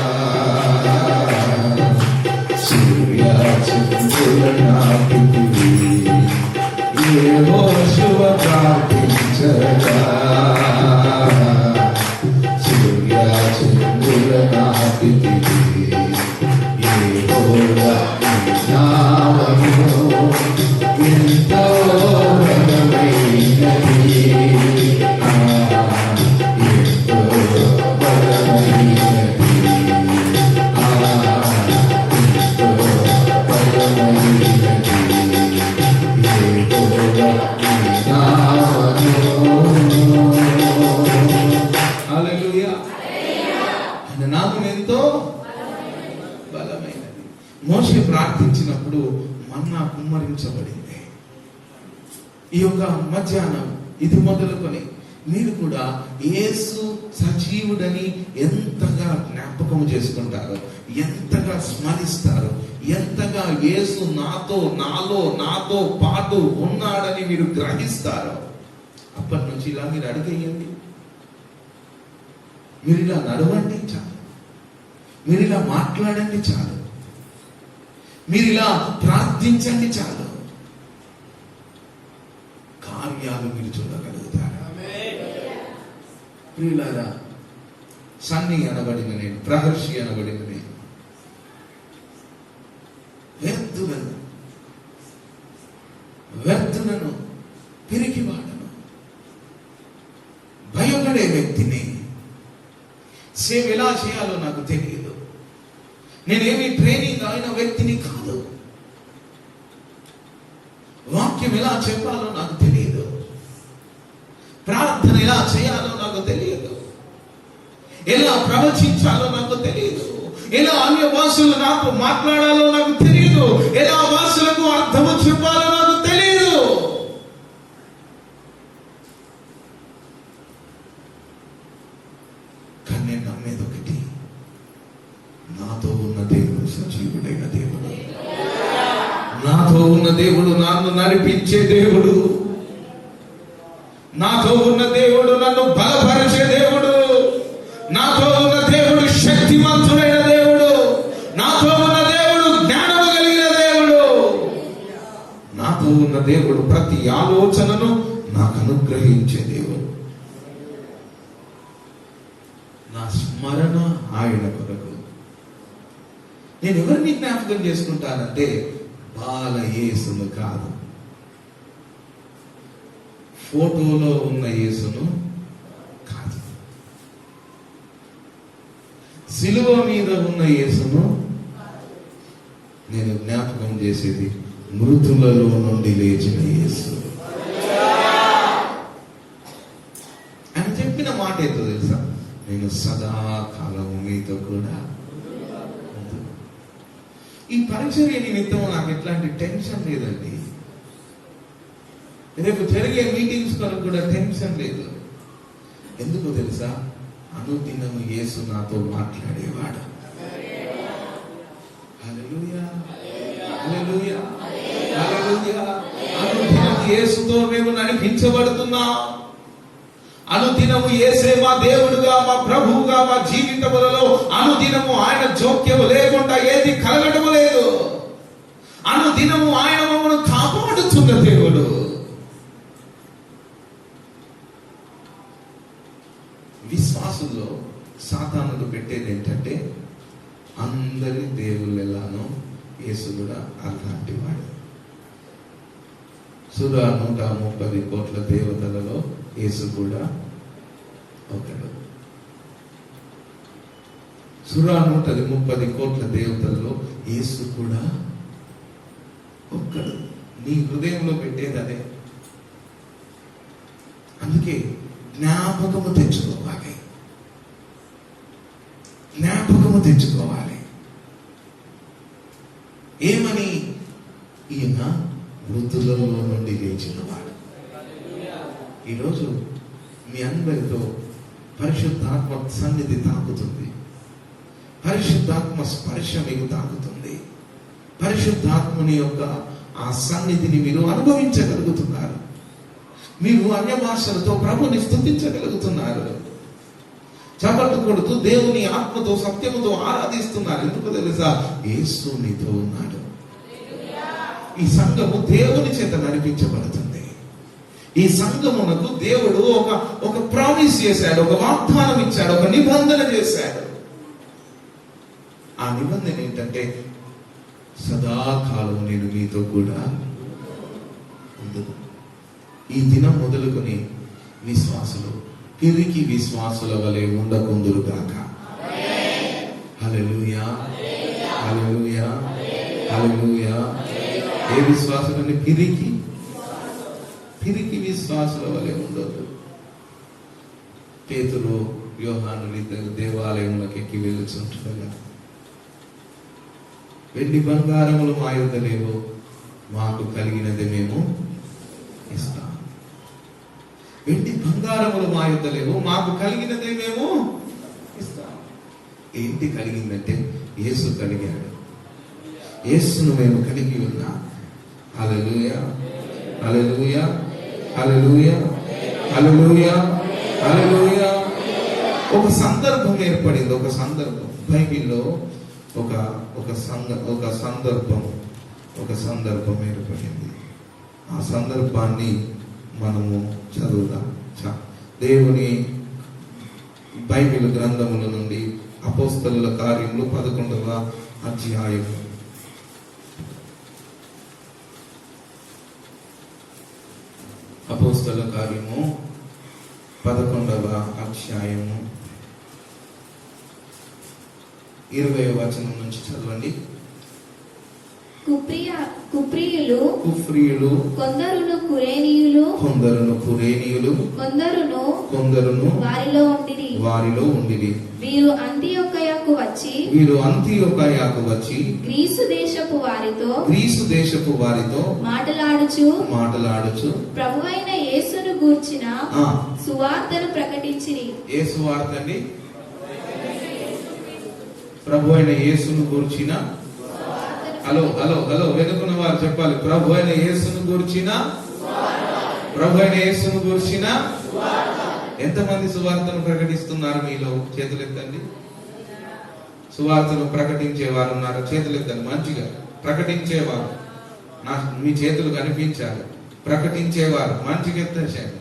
సూర్యచంద్రులనాపితివి. యెహోషువ ప్రార్థించగా సూర్యచంద్రులనాపితివి. యెహోవా నీ నామము ఎంతో బలమైనది. ఎంతో బలమైనది. హల్లెలూయా. ఆయన నామం ఎంతో బలమైనది. మోషే ప్రార్థించినప్పుడు మన్నా కుమ్మరించబడింది. ఈ యొక్క మధ్యాహ్నం ఇది మొదలుకొని మీరు కూడా యేసు సజీవుడని ఎంతగా జ్ఞాపకం చేసుకుంటారో, ఎంతగా స్మరిస్తారో, ఎంతగా యేసు నాతో పాటు ఉన్నాడని మీరు గ్రహిస్తారో, అప్పటి నుంచి ఇలా మీరు అడిగేయండి. మీరు ఇలా నడవండి చాలు, మీరు ఇలా మాట్లాడండి చాలు, మీరు ఇలా ప్రార్థించండి చాలు, కార్యాలు మీరు చూడగలుగుతారు. ప్రియులారా, సన్ని అనబడిన నేను, ప్రహర్షి అనబడిన నేను వ్యర్థులను పిరికివాడను, భయపడే వ్యక్తిని. సేవ ఎలా చేయాలో నాకు తెలియదు. నేనేమి ట్రైనింగ్ అయిన వ్యక్తిని కాదు. వాక్యం ఎలా చెప్పాలో నాకు తెలియదు. ప్రార్థన ఎలా చేయాలో నాకు తెలియదు. ఎలా ప్రవచించాలో నాకు తెలియదు. ఎలా అన్య భాషలు నాకు మాట్లాడాలో నాకు తెలియదు. ఎలా భాషలకు అర్థము చెప్పాలో నాకు తెలియదు. కానీ నేను నమ్మేది ఒకటి, నాతో ఉన్న దేవుడు సజీవుడైన దేవుడు. నాతో ఉన్న దేవుడు నన్ను నడిపించే దేవుడు. నాతో ఉన్న దేవుడు నన్ను బలపరిచే దేవుడు. నాతో ఉన్న దేవుడు శక్తివంతుడైన దేవుడు. నాతో ఉన్న దేవుడు జ్ఞానము కలిగిన దేవుడు. నాతో ఉన్న దేవుడు ప్రతి ఆలోచనను నాకు అనుగ్రహించే దేవుడు. నా స్మరణ ఆయన కొరకు. నేను ఎవరిని జ్ఞాపకం చేసుకుంటానంటే బాల యేసును కాదు, ఫోటోలో ఉన్న యేసును కాదు, సిలువ మీద ఉన్న యేసును నేను జ్ఞాపకం చేసేది మృతులలో నుండి లేచిన యేసు. అని చెప్పిన మాట ఏంటో తెలుసా? నేను సదాకాలము మీతో కూడా. ఈ పరిచర్య నిమిత్తం నాకు ఎట్లాంటి టెన్షన్ లేదండి. రేపు జరిగే మీటింగ్స్ కొరకు కూడా టెన్షన్ లేదు. ఎందుకు తెలుసా? అనుదినము యేసు నాతో మాట్లాడేవాడు. హల్లెలూయా, హల్లెలూయా, హల్లెలూయా. అనుదినము యేసుతో మేము నడిపించబడుతున్నాం. అనుదినము యేసే మా దేవుడుగా, మా ప్రభువుగా మా జీవితములలో అనుదినము ఆయన జోక్యము లేకుండా ఏది కలగటము లేదు. అనుదినము ఆయన మమ్మల్ని కాపాడుతున్న దేవుడు. విశ్వాసుల్లో సాతానుడు పెట్టేది ఏంటంటే అందరి దేవుళ్ళు ఎలానో యేసు కూడా అలాంటి వాడు. సుర 130 కోట్ల దేవతలలో యేసు కూడా ఒకడు. సుర 130 కోట్ల దేవతలలో యేసు కూడా ఒక్కడు. నీ హృదయంలో పెట్టేది అదే. అందుకే జ్ఞాపకము తెచ్చుకోవాలి, జ్ఞాపకము తెచ్చుకోవాలి. ఏమని? ఈయన మృతులలో నుండి లేచినవాడు. ఈరోజు మీ అందరితో పరిశుద్ధాత్మ సన్నిధి తాకుతుంది, పరిశుద్ధాత్మ స్పర్శ మీకు తాకుతుంది, పరిశుద్ధాత్మని యొక్క ఆ సన్నిధిని మీరు అనుభవించగలుగుతున్నారు. మీరు అన్య భాషలతో ప్రభుని స్తుతించగలుగుతున్నారు. చప్పట్లు కొడుతూ దేవుని ఆత్మతో సత్యముతో ఆరాధిస్తున్నారు. ఎందుకు తెలుసా? యేసు నీతో ఉన్నాడు. ఈ సంఘము దేవుని చేత నడిపించబడుతుంది. ఈ సంఘమునకు దేవుడు ఒక ప్రామిస్ చేశాడు, ఒక వాగ్దానం ఇచ్చాడు, ఒక నిబంధన చేశాడు. ఆ నిబంధన ఏంటంటే సదాకాలం నేను మీతో కూడా ఉండదు. ఈ దినం మొదలుకొని విశ్వాసులు పిరికి విశ్వాసుల వలె ఉండకుందురు గాక. హల్లెలూయా, హల్లెలూయా, హల్లెలూయా. ఏ విశ్వాసులని? పిరికి విశ్వాసుల వలె ఉండదు. పేతురు యోహానులు ఇద్దరు దేవాలయంలోకి ఎక్కి వెళ్ళుచుంటుండగా, వెండి బంగారములు మా యొద్ద లేవు, మాకు కలిగినది మేము ఇస్తాం. వెండి బంగారములు మా యొద్ద లేవు, మాకు కలిగినదే మేము ఇస్తాం. ఏంటి కలిగిందంటే యేసు కలిగాడు. యేసును మేము కలిగి ఉన్నాం. హల్లెలూయా, హల్లెలూయా, హల్లెలూయా, హల్లెలూయా, హల్లెలూయా. ఒక సందర్భం ఏర్పడింది. ఒక సందర్భం బైబిల్లో ఒక సందర్భం ఏర్పడింది. ఆ సందర్భాన్ని మనము చదువుదాం. దేవుని బైబిల్ గ్రంథముల నుండి అపోస్తలుల కార్యములు 11వ అధ్యాయం. అపోస్తలుల కార్యము 11వ అధ్యాయము 20వ వచనం నుంచి చదవండి. కుప్రియులు కొందరును కురేనీయులు కొందరును వారిలో ఉండిరి. వీరు అంతియొక్కయకు వచ్చి గ్రీసు దేశపు వారితో మాటలాడుచు ప్రభువైన యేసును గూర్చిన సువార్తను ప్రకటించిరి. ఏ సువార్త అండి? ప్రభు అయిన యేసును గూర్చిన. హలో హలో హలో, వెనుకున్న వారు చెప్పాలి. ప్రభు అయిన యేసును గూర్చిన, ప్రభు అయిన యేసును గూర్చిన. ఎంతమంది సువార్తను ప్రకటిస్తున్నారు? మీలో చేతులు ఎత్తండి. సువార్తను ప్రకటించేవారు ఉన్నారు? చేతులు ఎత్తండి. మంచిగా ప్రకటించేవారు, మీ చేతులు కనిపించాలి. ప్రకటించేవారు మంచిగా ఎత్తేసేయండి.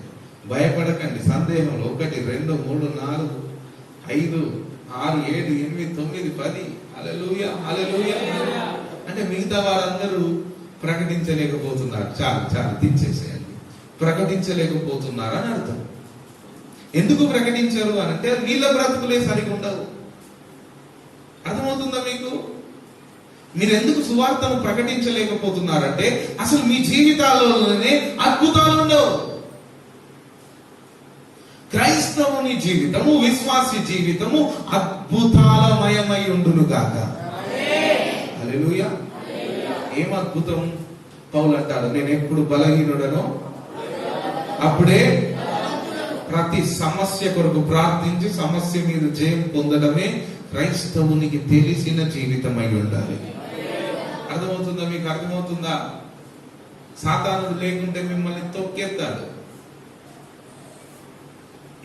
భయపడకండి. సందేహంలో 1 2 3 4 5 6 7 8 9 10. హల్లెలూయా, హల్లెలూయా. అంటే మిగతా వారందరూ ప్రకటించలేకపోతున్నారు. చాలు దించేసేయండి. ప్రకటించలేకపోతున్నారు అని అర్థం. ఎందుకు ప్రకటించరు అంటే వీళ్ళ బ్రతుకులే సరిగా ఉండవు. అర్థమవుతుందా మీకు? మీరు ఎందుకు సువార్తను ప్రకటించలేకపోతున్నారంటే అసలు మీ జీవితాల్లోనే అద్భుతాలు ఉండవు. క్రైస్తవుని జీవితము, విశ్వాసి జీవితము అద్భుతాలమయమై ఉండును గాక. హల్లెలూయా. ఏం అద్భుతం? పౌలు అంటాడు, నేను ఎప్పుడు బలహీనుడనో అప్పుడే ప్రతి సమస్య కొరకు ప్రార్థించి సమస్య మీద జయం పొందడమే క్రైస్తవునికి తెలిసిన జీవితం అయి ఉండాలి. అర్థమవుతుందా మీకు? అర్థమవుతుందా? సాతానుడు లేకుంటే మిమ్మల్ని తొక్కేస్తాడు.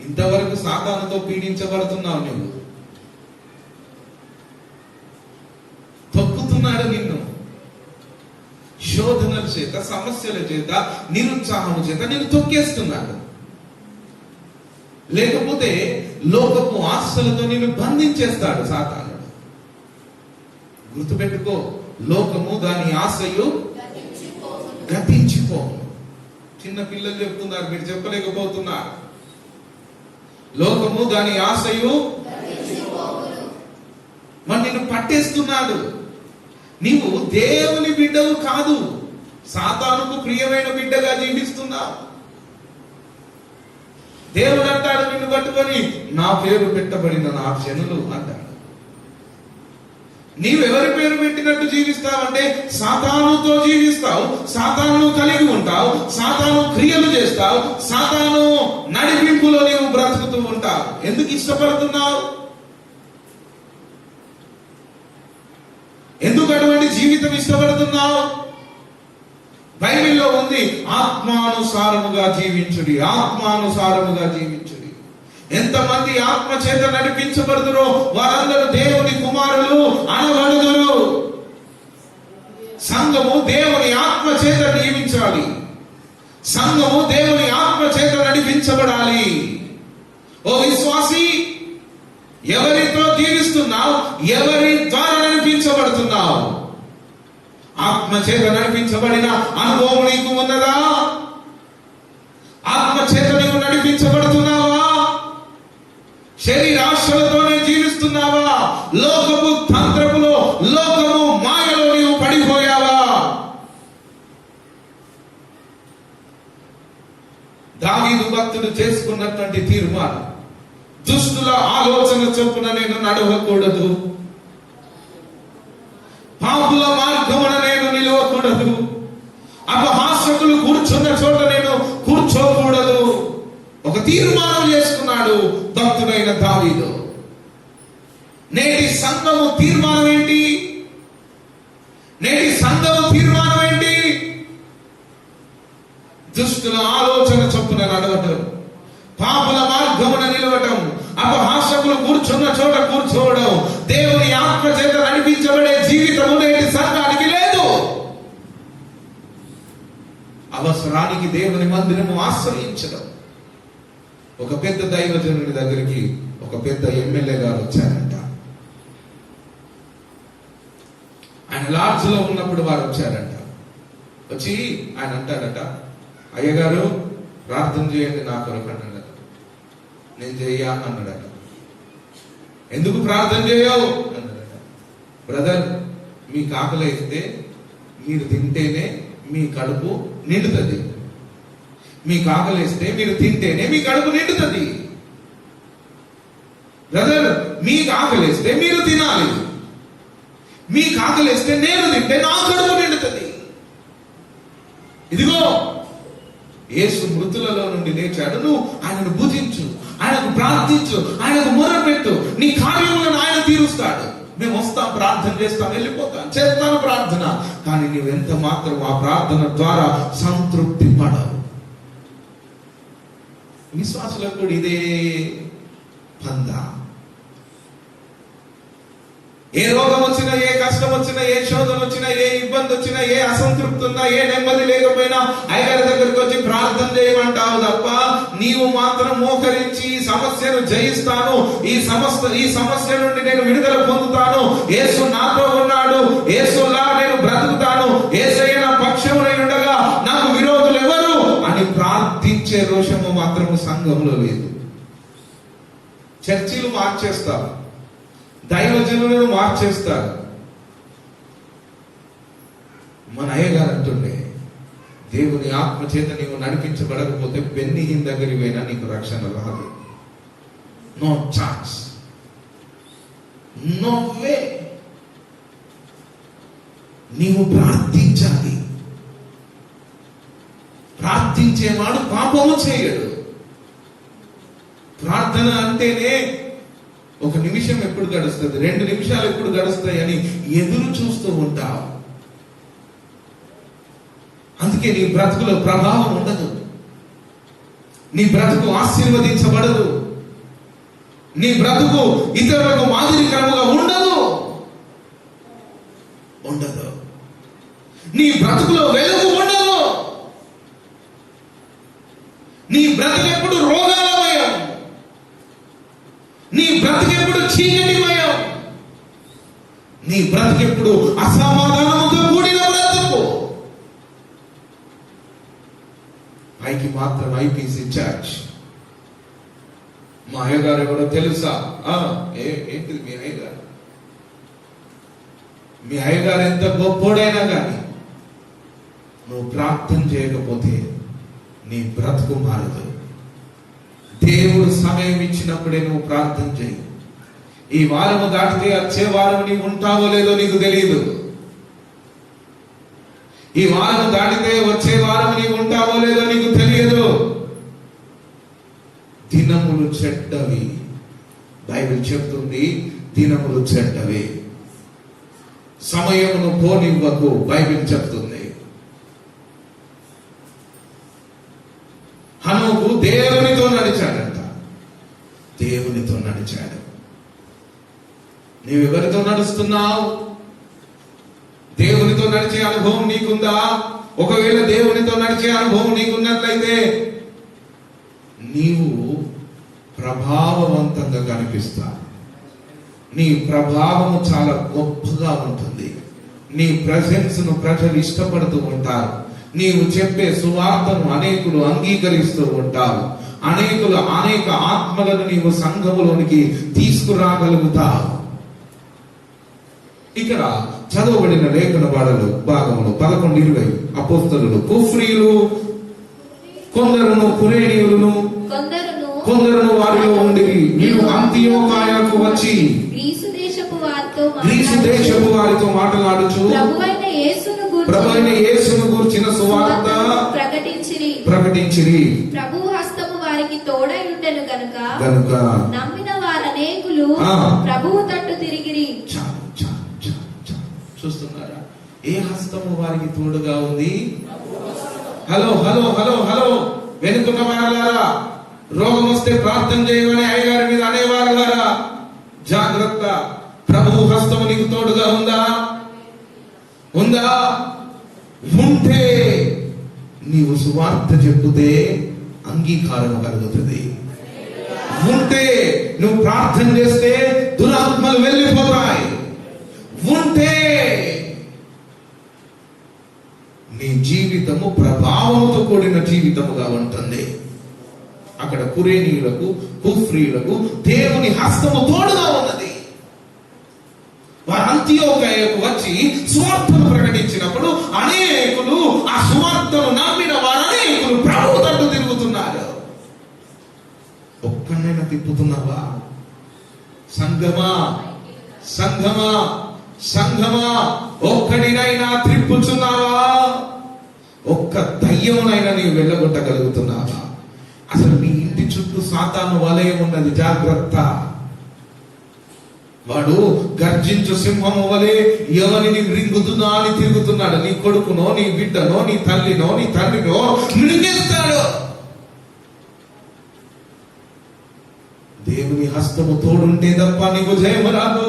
ఇంతవరకు సాతానుతో పీడించబడుతున్నావు నువ్వు. తొక్కుతున్నాడు నిన్ను. శోధనల చేత, సమస్యల చేత, నిరుత్సాహము చేత నిన్ను తొక్కేస్తున్నాడు. లేకపోతే లోకపు ఆశలతో నిన్ను బంధించేస్తాడు సాతానుడు. గుర్తుపెట్టుకో, లోకము దాని ఆశయు గతించిపోను. చిన్న పిల్లలు చెప్తున్నారు, మీరు చెప్పలేకపోతున్నారు. లోకము దాని ఆశయు మరి నిన్ను పట్టేస్తున్నాడు. నీవు దేవుని బిడ్డవు కాదు, సాతానుకు ప్రియమైన బిడ్డగా జీవిస్తున్నావు. దేవుడు అంటాడు నిన్ను పట్టుకొని, నా పేరు పెట్టబడిన నా జనులు అంటాడు. నీవెవరి పేరు పెట్టినట్టు జీవిస్తావంటే సాతానుతో జీవిస్తావు, సాతాను కలిగి ఉంటావు, సాతాను క్రియలు చేస్తావు, సాతాను నడిపింపులో నీవు బ్రతుకుతూ ఉంటావు. ఎందుకు ఇష్టపడుతున్నావు? ఎందుకు అటువంటి జీవితం ఇష్టపడుతున్నావు? బైబిల్లో ఉంది, ఆత్మానుసారముగా జీవించుడి, ఆత్మానుసారముగా జీవించుడి. ఎంతమంది ఆత్మ చేత నడిపించబడుతురో వారందరూ దేవుని కుమారులు అనబడుదురు. సంఘము దేవుని ఆత్మ చేత జీవించాలి, సంఘము దేవుని ఆత్మ చేత నడిపించబడాలి. ఓ విశ్వాసి, ఎవరితో జీవిస్తున్నావు? ఎవరి ద్వారా నడిపించబడుతున్నావు? ఆత్మ చేత నడిపించబడిన అనుభవం నీకు ఉన్నదా? ఆత్మ చేత నీవు నడిపించబడుతున్నావా? శరీరాశలతోనే జీవిస్తున్నావా? లోకపు తంత్రములో, లోకము మాయలో నీవు పడిపోయావా? దావీదు భక్తుడు చేసుకున్నటువంటి తీర్మానం, దుష్టుల ఆలోచన చొప్పున నేను నడవకూడదు, పాపుల మార్గమున నేను నిలవకూడదు, అపహాసకులు కూర్చున్న చోట నేను కూర్చోకూడదు. ఒక తీర్మానం చేసుకున్నాడు భక్తుడైన దావీదు. నేటి సంఘము తీర్మానం ఏంటి? నేటి సంఘము తీర్మానం ఏంటి? దుష్టుల ఆలోచన చొప్పున నడవటం, పాపుల మార్గమున నిలవటం, అపహాసకులు కూర్చున్న చోట కూర్చోవడం. దేవుని ఆత్మ చేత నడిపించబడే జీవితము నేటి సంఘానికి లేదు. అవసరానికి దేవుని మందిరము ఆశ్రయించడం. ఒక పెద్ద దైవజనుడి దగ్గరికి ఒక పెద్ద ఎమ్మెల్యే గారు వచ్చారంట. ఆయన లాడ్జ్ లో ఉన్నప్పుడు వారు వచ్చారంట. వచ్చి ఆయన అంటారట, అయ్యగారు ప్రార్థన చేయండి నా కొరకు అన్నాడట. నేను చెయ్యా అన్నాడట. ఎందుకు ప్రార్థన చేయవు అన్నాడట. బ్రదర్, మీకు ఆకలి అయితే మీరు తింటేనే మీ కడుపు నిండుతుంది. మీకు ఆకలిస్తే మీరు తింటేనే మీ కడుపు నిండుతుంది. బ్రదర్, మీకు ఆకలిస్తే మీరు తినాలి. మీకు ఆకలిస్తే నేను తింటే నా కడుపు నిండుతుంది. ఇదిగో యేసు మృతులలో నుండి లేచాడు. నువ్వు ఆయనను భుజించు, ఆయనకు ప్రార్థించు, ఆయనకు మొరపెట్టు, నీ కార్యములను ఆయన తీరుస్తాడు. మేము వస్తాం, ప్రార్థన చేస్తాం, వెళ్ళిపోతాం, చేస్తాను ప్రార్థన. కానీ నువ్వు ఎంత మాత్రం ఆ ప్రార్థన ద్వారా సంతృప్తి పడవు. విశ్వాసులకు కూడా ఇదే పందా. ఏ రోగం వచ్చినా, ఏ కష్టం వచ్చినా, ఏ శోధన వచ్చినా, ఏ ఇబ్బంది వచ్చినా, ఏ అసంతృప్తి ఉన్నా, ఏ నెమ్మది లేకపోయినా అయ్యగారి దగ్గరికి వచ్చి ప్రార్థన చేయమంటావు తప్ప నీవు మాత్రం మోకరించి ఈ సమస్యను జయిస్తాను, ఈ సమస్య నుండి నేను విడుదల పొందుతాను, యేసు నాతో ఉన్నాడు, యేసులా నేను బ్రతుకుతాను, యేసయ్య నా పక్షమునై ఉండగా నాకు విరోధులు ఎవరు అని ప్రార్థించే రోషము మాత్రము సంఘంలో లేదు. చర్చిలు మార్చేస్తారు, దైవజనులను మార్చేస్తారు. మన అయ్యగారు అంటుండే, దేవుని ఆత్మ చేత నీవు నడిపించబడకపోతే బెన్నిహిన్ దగ్గరికి పోయినా నీకు రక్షణ రాదు. No chance, no way. నీవు ప్రార్థించాలి. ప్రార్థించేవాడు పాపము చేయడు. ప్రార్థన అంటేనే ఒక నిమిషం ఎప్పుడు గడుస్తుంది, 2 నిమిషాలు ఎప్పుడు గడుస్తాయి అని ఎదురు చూస్తూ ఉంటావు. అందుకే నీ బ్రతుకులో ప్రభావం ఉండదు, నీ బ్రతుకు ఆశీర్వదించబడదు, నీ బ్రతుకు ఇతరులకు మాదిరికరముగా ఉండదు. నీ బ్రతుకులో వెలుగు ఉండదు. నీ బ్రతుకెప్పుడు రోగాలమయం, నీ బ్రతుకెప్పుడు చీకటిమయం, నీ బ్రతుకెప్పుడు అసమాధానముతో కూడిన బ్రతుకు. పైకి మాత్రం ఐపీసీ చర్చ్. మా అయ్యగారు ఎవరో తెలుసా? ఏంటిది మీ అయ్యగారు? మీ అయ్యగారు ఎంత గొప్పోడైనా కానీ నువ్వు ప్రార్థన చేయకపోతే నీ బ్రతుకు మారదు. దేవుడు సమయం ఇచ్చినప్పుడే నువ్వు ప్రార్థన చేయి. ఈ వారము దాటితే వచ్చే వారం నీవు ఉంటావో లేదో నీకు తెలియదు. ఈ వారం దాటితే వచ్చే వారం నీవు ఉంటావో లేదో నీకు తెలియదు. దినములు చెడ్డవి, బైబిల్ చెప్తుంది. దినములు చెడ్డవి, సమయమును పోనివ్వకు, బైబిల్ చెప్తుంది. హనోకు దేవునితో నడిచాడంట. దేవునితో నడిచాడు. నీవెవరితో నడుస్తున్నావు? దేవునితో నడిచే అనుభవం నీకుందా? ఒకవేళ దేవునితో నడిచే అనుభవం నీకున్నట్లయితే నీవు ప్రభావవంతంగా కనిపిస్తావు. నీ ప్రభావము చాలా గొప్పగా ఉంటుంది. నీ ప్రెజెన్స్ ను ప్రజలు ఇష్టపడుతూ ఉంటారు. నీవు చెప్పే సువార్తను అనేకులు అంగీకరిస్తూ ఉంటారు. అనేక ఆత్మలను నీవు సంఘములోనికి తీసుకురాగలుగుతావు. ఇక్కడ చదవబడిన లేఖన భాగములు 11:20 అపోస్తలులు కుఫ్రీయులు కొందరును కురేనీయులను కొందరును వారిలో ఉండి మీరు అంతియోకాయకు వచ్చి గ్రీసు దేశపు వారితో మాట్లాడుచు ప్రభువైన యేసును గూర్చిన సువార్త ప్రకటించిరి. ప్రభు హస్తము వారికి తోడై ఉండెను గనుక నమ్మిన వారనేకులు ప్రభువు తట్టు తిరిగిరి. చూస్తున్నారా? ఏ హస్తము వారికి తోడుగా ఉంది? హలో హలో హలో హలో వెనుకున్న వారులారా, రోగం వస్తే ప్రార్థన చేయమని అయ్యగారి మీద అనేవారులారా, జాగ్రత్త. ప్రభు హస్తము నీకు తోడుగా ఉందా? ఉంటే నీవు సువార్త చెప్పుతే అంగీకారం కలుగుతుంది. ఉంటే నువ్వు ప్రార్థన చేస్తే దురాత్మలు వెళ్ళిపోతాయి. ఉంటే నీ జీవితము ప్రభావంతో కూడిన జీవితముగా ఉంటుంది. అక్కడ కురేనీయులకు కుఫ్రీయులకు దేవుని హస్తము తోడుగా ఉన్నది. వారు అంతియోకయకు వచ్చి సువార్తను ప్రకటించినప్పుడు అనేకులు ఆ సువార్తను నమ్మిన వారు అనేకులు ప్రభు తట్టు తిరుగుతున్నారు. ఒక్కనైనా తిప్పుతున్నావా? సంఘమా సంఘమా సంఘమా ఒక్కడినైనా త్రిప్పుచున్నావా? ఒక్క దయ్యమునైనా నీవు వెళ్ళగొట్టగలుగుతున్నావా? అసలు నీ ఇంటి చుట్టూ సాతాను వలయం ఉన్నది, జాగ్రత్త. వాడు గర్జించు సింహము వలె ఎవరిని రింగుతున్నా అని తిరుగుతున్నాడు. నీ కొడుకునో, నీ బిడ్డనో, నీ తల్లినో, నీ తండ్రినో మృంగేస్తాడు. దేవుని హస్తము తోడుంటే తప్ప నీకు జయము రాదు.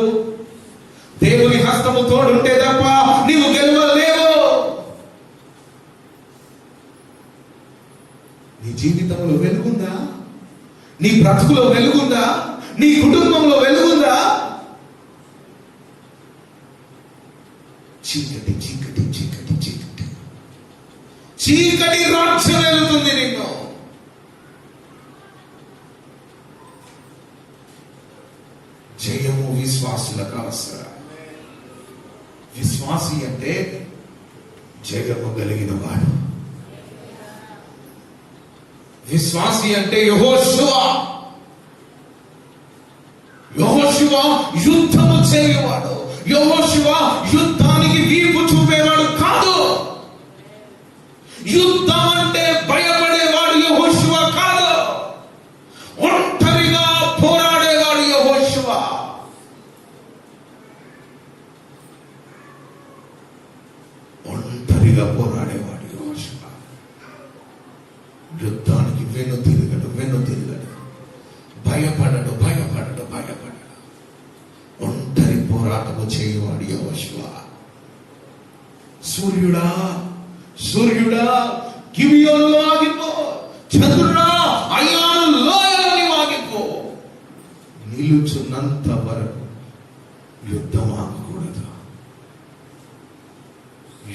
దేవుని హస్తము తోడుంటే తప్ప నీవు గెలవలేవు. నీ జీవితంలో వెలుగుందా? నీ బ్రతుకులో వెలుగుందా? నీ కుటుంబంలో వెలుగుందా? చీకటి చీకటి చీకటి చీకటి చీకటి రాజ్యం వెలుగుతుంది నిన్ను. జయము విశ్వాసులకు అవసరం. విశ్వాసి అంటే జయము కలిగిన వాడు. విశ్వాసి అంటే యెహోషువ యుద్ధము చేయవాడు. యెహోషువ యుద్ధానికి వీపు చూపేవాడు కాదు. యుద్ధం అంటే భయపడేవాడు యెహోషువ కాదు. ఒంటరిగా పోరాడేవాడు యెహోషువ. ఒంటరిగా పోరాడేవాడు యెహోషువ. యుద్ధానికి వెన్ను తిరగడు. భయపడడు. ఒంటరి పోరాటము చేయవాడు యెహోషువ. సూర్యుడా గిబియోనులో ఆగిపో. చంద్రుడా అయ్యాను లోయలోని ఆగిపో. నిలుచున్నంత వరకు యుద్ధం ఆగకూడదు.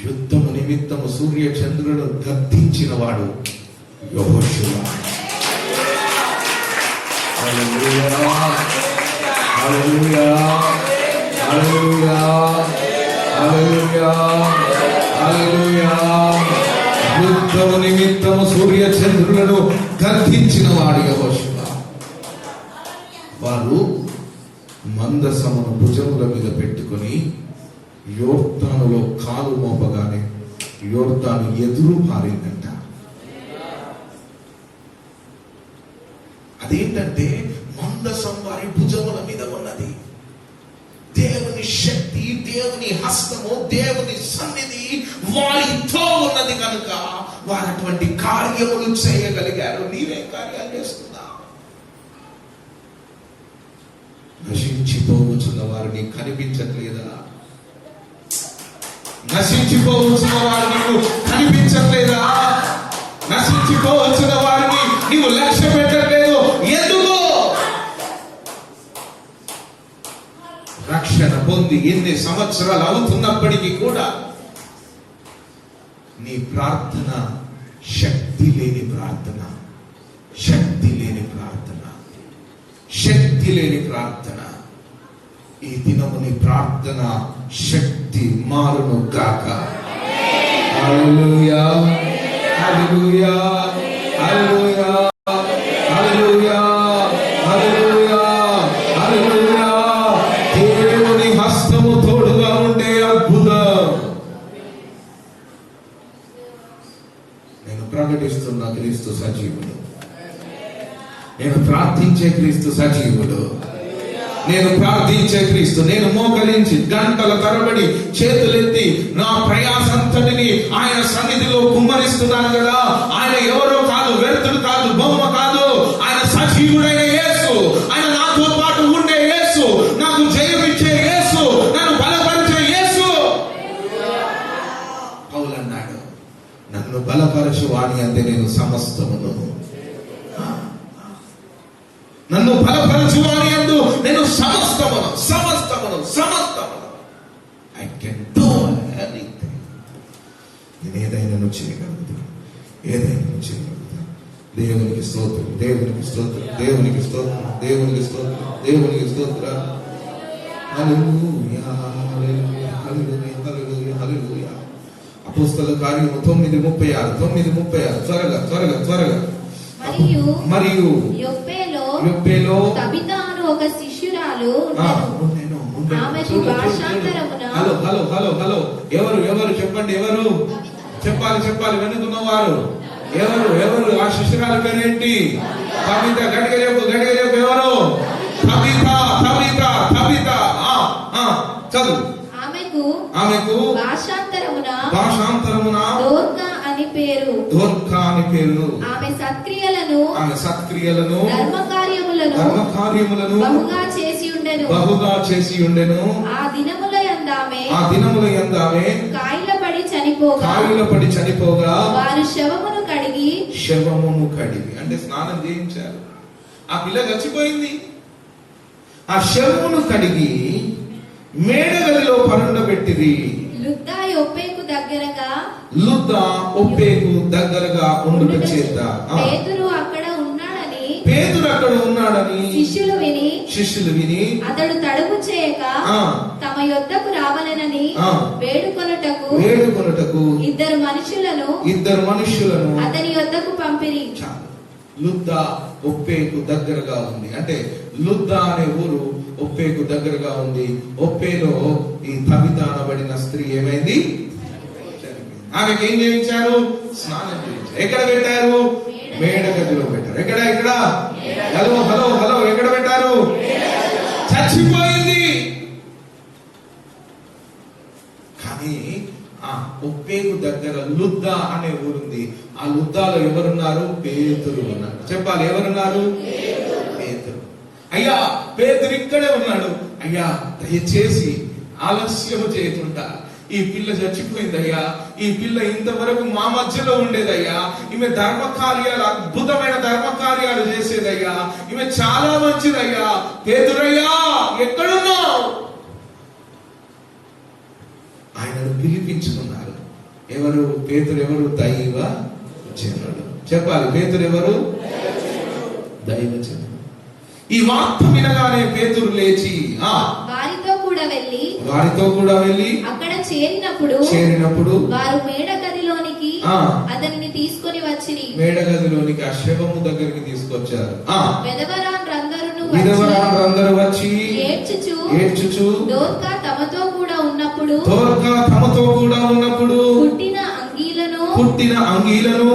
యుద్ధము నిమిత్తము సూర్య చంద్రుడు గద్దించిన వాడు యెహోషువ. యుద్ధము నిమిత్తము సూర్య చంద్రులను గద్దించిన వాడు యెహోషువ. వారు మందసమును భుజముల మీద పెట్టుకొని యోర్దానులో కాలు మోపగానే యోర్దాను ఎదురు పారిందంట. అదేంటంటే మందసం వారి భుజముల మీద ఉన్నది. దేవుని శక్తి, దేవుని హస్తము, దేవుని సన్నిధి వారితో ఉన్నది కనుక వారు అటువంటి కార్యములు చేయగలిగారు. నీవే కార్యాలు చేస్తున్నావు. నశించిపోవచ్చున్న వారిని కనిపించట్లేదా? నశించిపోవచ్చున్న వారు నీకు కనిపించట్లేదా? నశించిపోవచ్చున్న వారిని నీవు లక్ష్య పెట్టట్లేదు. ఎందుకు? రక్షణ పొంది ఎన్ని సంవత్సరాలు అవుతున్నప్పటికీ కూడా నీ ప్రార్థన శక్తి లేని ప్రార్థన, శక్తి లేని ప్రార్థన, శక్తి లేని ప్రార్థన. ఈ దినము నీ ప్రార్థన శక్తి మారును గాక. హల్లెలూయా, హల్లెలూయా, హల్లెలూయా, హల్లెలూయా, హల్లెలూయా, హల్లెలూయా. దేవుని హస్తము తోడుగా ఉండే అద్భుతం. నేను ప్రకటిస్తున్న క్రీస్తు సజీవుడు. నేను ప్రార్థించే క్రీస్తు సజీవుడు. నేను ప్రార్థించే క్రీస్తు. నేను మోకరించి గంటల తరబడి చేతులెత్తి నా ప్రయాసంతటిని ఆయన సన్నిధిలో కుమ్మరిస్తున్నాను కదా. ఆయన ఎవరో కాదు, వ్యర్థుడు కాదు, బొమ్మ కాదు. ఆయన సజీవుడైన యేసు. ఆయన నాతో పాటు ఉండే యేసు, నాకు జయమిచ్చే యేసు, నన్ను బలపరిచే యేసు. పౌలు అన్నాడు, నన్ను బలపరచు వాని అందే నేను సమస్తమును. నన్ను బలపరచు వాని యందు నేను సమస్తమును, సమస్తమును, సమస్తమును. I can do anything. నేను ఏదైనా చేయగలుగుతాను, ఏదైనా చేయగలుగుతాను. దేవునికి స్తోత్రం, దేవునికి స్తోత్రం, దేవునికి స్తోత్రం, దేవునికి స్తోత్రం, దేవునికి స్తోత్రం. హల్లెలూయా, హల్లెలూయా, హల్లెలూయా, హల్లెలూయా, హల్లెలూయా. అపోస్తలుల కార్యము 9:36, 9:36. త్వరగా త్వరగా త్వరగా. మరియు యొప్పేలో తబితా అను ఒక శిష్యురాలు ఉండెను. ఆమెకు భాషాంతరమున హలో హలో హలో హలో ఎవరు ఎవరు చెప్పండి, ఎవరు చెప్పాలి, చెప్పాలి. వెనుకున్న వారు ఎవరు ఎవరు? ఆ శిష్యురాలు పేరేంటి? తబిత. గడిగ చెప్పు, గడిగ చెప్పు. ఎవరు? Tabitha, Tabitha, Tabitha. చదువు. ఆమెకు భాషాంతరమున దోర్కా అని పేరు. దోర్కా అని పేరు. ఆమె సత్క్రియలను ధర్మకార్యములను బహుగా చేసి ఉండెను. ఆ దినముల యందామె కాయిలపడి చనిపోగా వారు శవమును కడిగి అంటే స్నానం చేయించారు. ఆ పిల్ల చచ్చిపోయింది. ఆ శవమును కడిగి మేడగదిలో పరుండబెట్టిరి. లుద్దా ఒప్పేకు దగ్గరగా ఉండుట చేత పేతురు అక్కడ ఉన్నాడని శిష్యులు విని అతడు తడుపు చేయక తమ యొద్దకు రావాలనని వేడుకొనుటకు ఇద్దరు మనుషులను అతని యొద్దకు పంపిరి. లుద్దా ఒప్పేకు దగ్గరగా ఉంది. అంటే లుద్దా అనే ఊరు ఒప్పేకు దగ్గరగా ఉంది. ఒప్పేలో ఈ తబిత అనబడిన స్త్రీ ఏమైంది? ఆమెకి ఏం చేయించారు? స్నానం చేయించారు. ఎక్కడ పెట్టారు? మేడగదిలో పెట్టారు. ఎక్కడ ఎక్కడ? హలో హలో హలో ఎక్కడ పెట్టారు? చచ్చిపోయింది. కానీ ఆ ఒప్పేకు దగ్గర లుద్దా అనే ఊరుంది. ఆ లుద్దాలో ఎవరున్నారు? పేతురు ఉన్నారు. చెప్పాలి, ఎవరున్నారు? పేతురు. అయ్యా, పేతురు ఇక్కడే ఉన్నాడు. అయ్యా, దయచేసి ఆలస్యం చేయకుండా, ఈ పిల్ల చచ్చిపోయిందయ్యా, ఈ పిల్ల ఇంతవరకు మా మధ్యలో ఉండేదయ్యా, ఈమె ధర్మకార్యాలు, అద్భుతమైన ధర్మకార్యాలు చేసేదయ్యా, ఈమె చాలా మంచిదయ్యా. పేతురయ్యా, ఎక్కడున్నావు? ఆయనను పిలిపించుకున్నారు. ఎవరు? పేతురు ఎవరు? దైవ జనుడు. చెప్పాలి, పేతురు ఎవరు? దైవ జనుడు. ఈ వార్త వినగానే పేతురు లేచి వారితో కూడా వెళ్ళి అక్కడ చేరినప్పుడు వారు మేడగదిలోనికి అతనిని తీసుకొని వచ్చిరి. మేడగదిలోనికి ఆ శవము దగ్గరికి తీసుకొచ్చారు. వెదవరాండ్రందరూ విధవరాండ్రందరూ వచ్చి ఏడ్చుచు దోర్కా తమతో కూడా ఉన్నప్పుడు పుట్టిన అంగీలను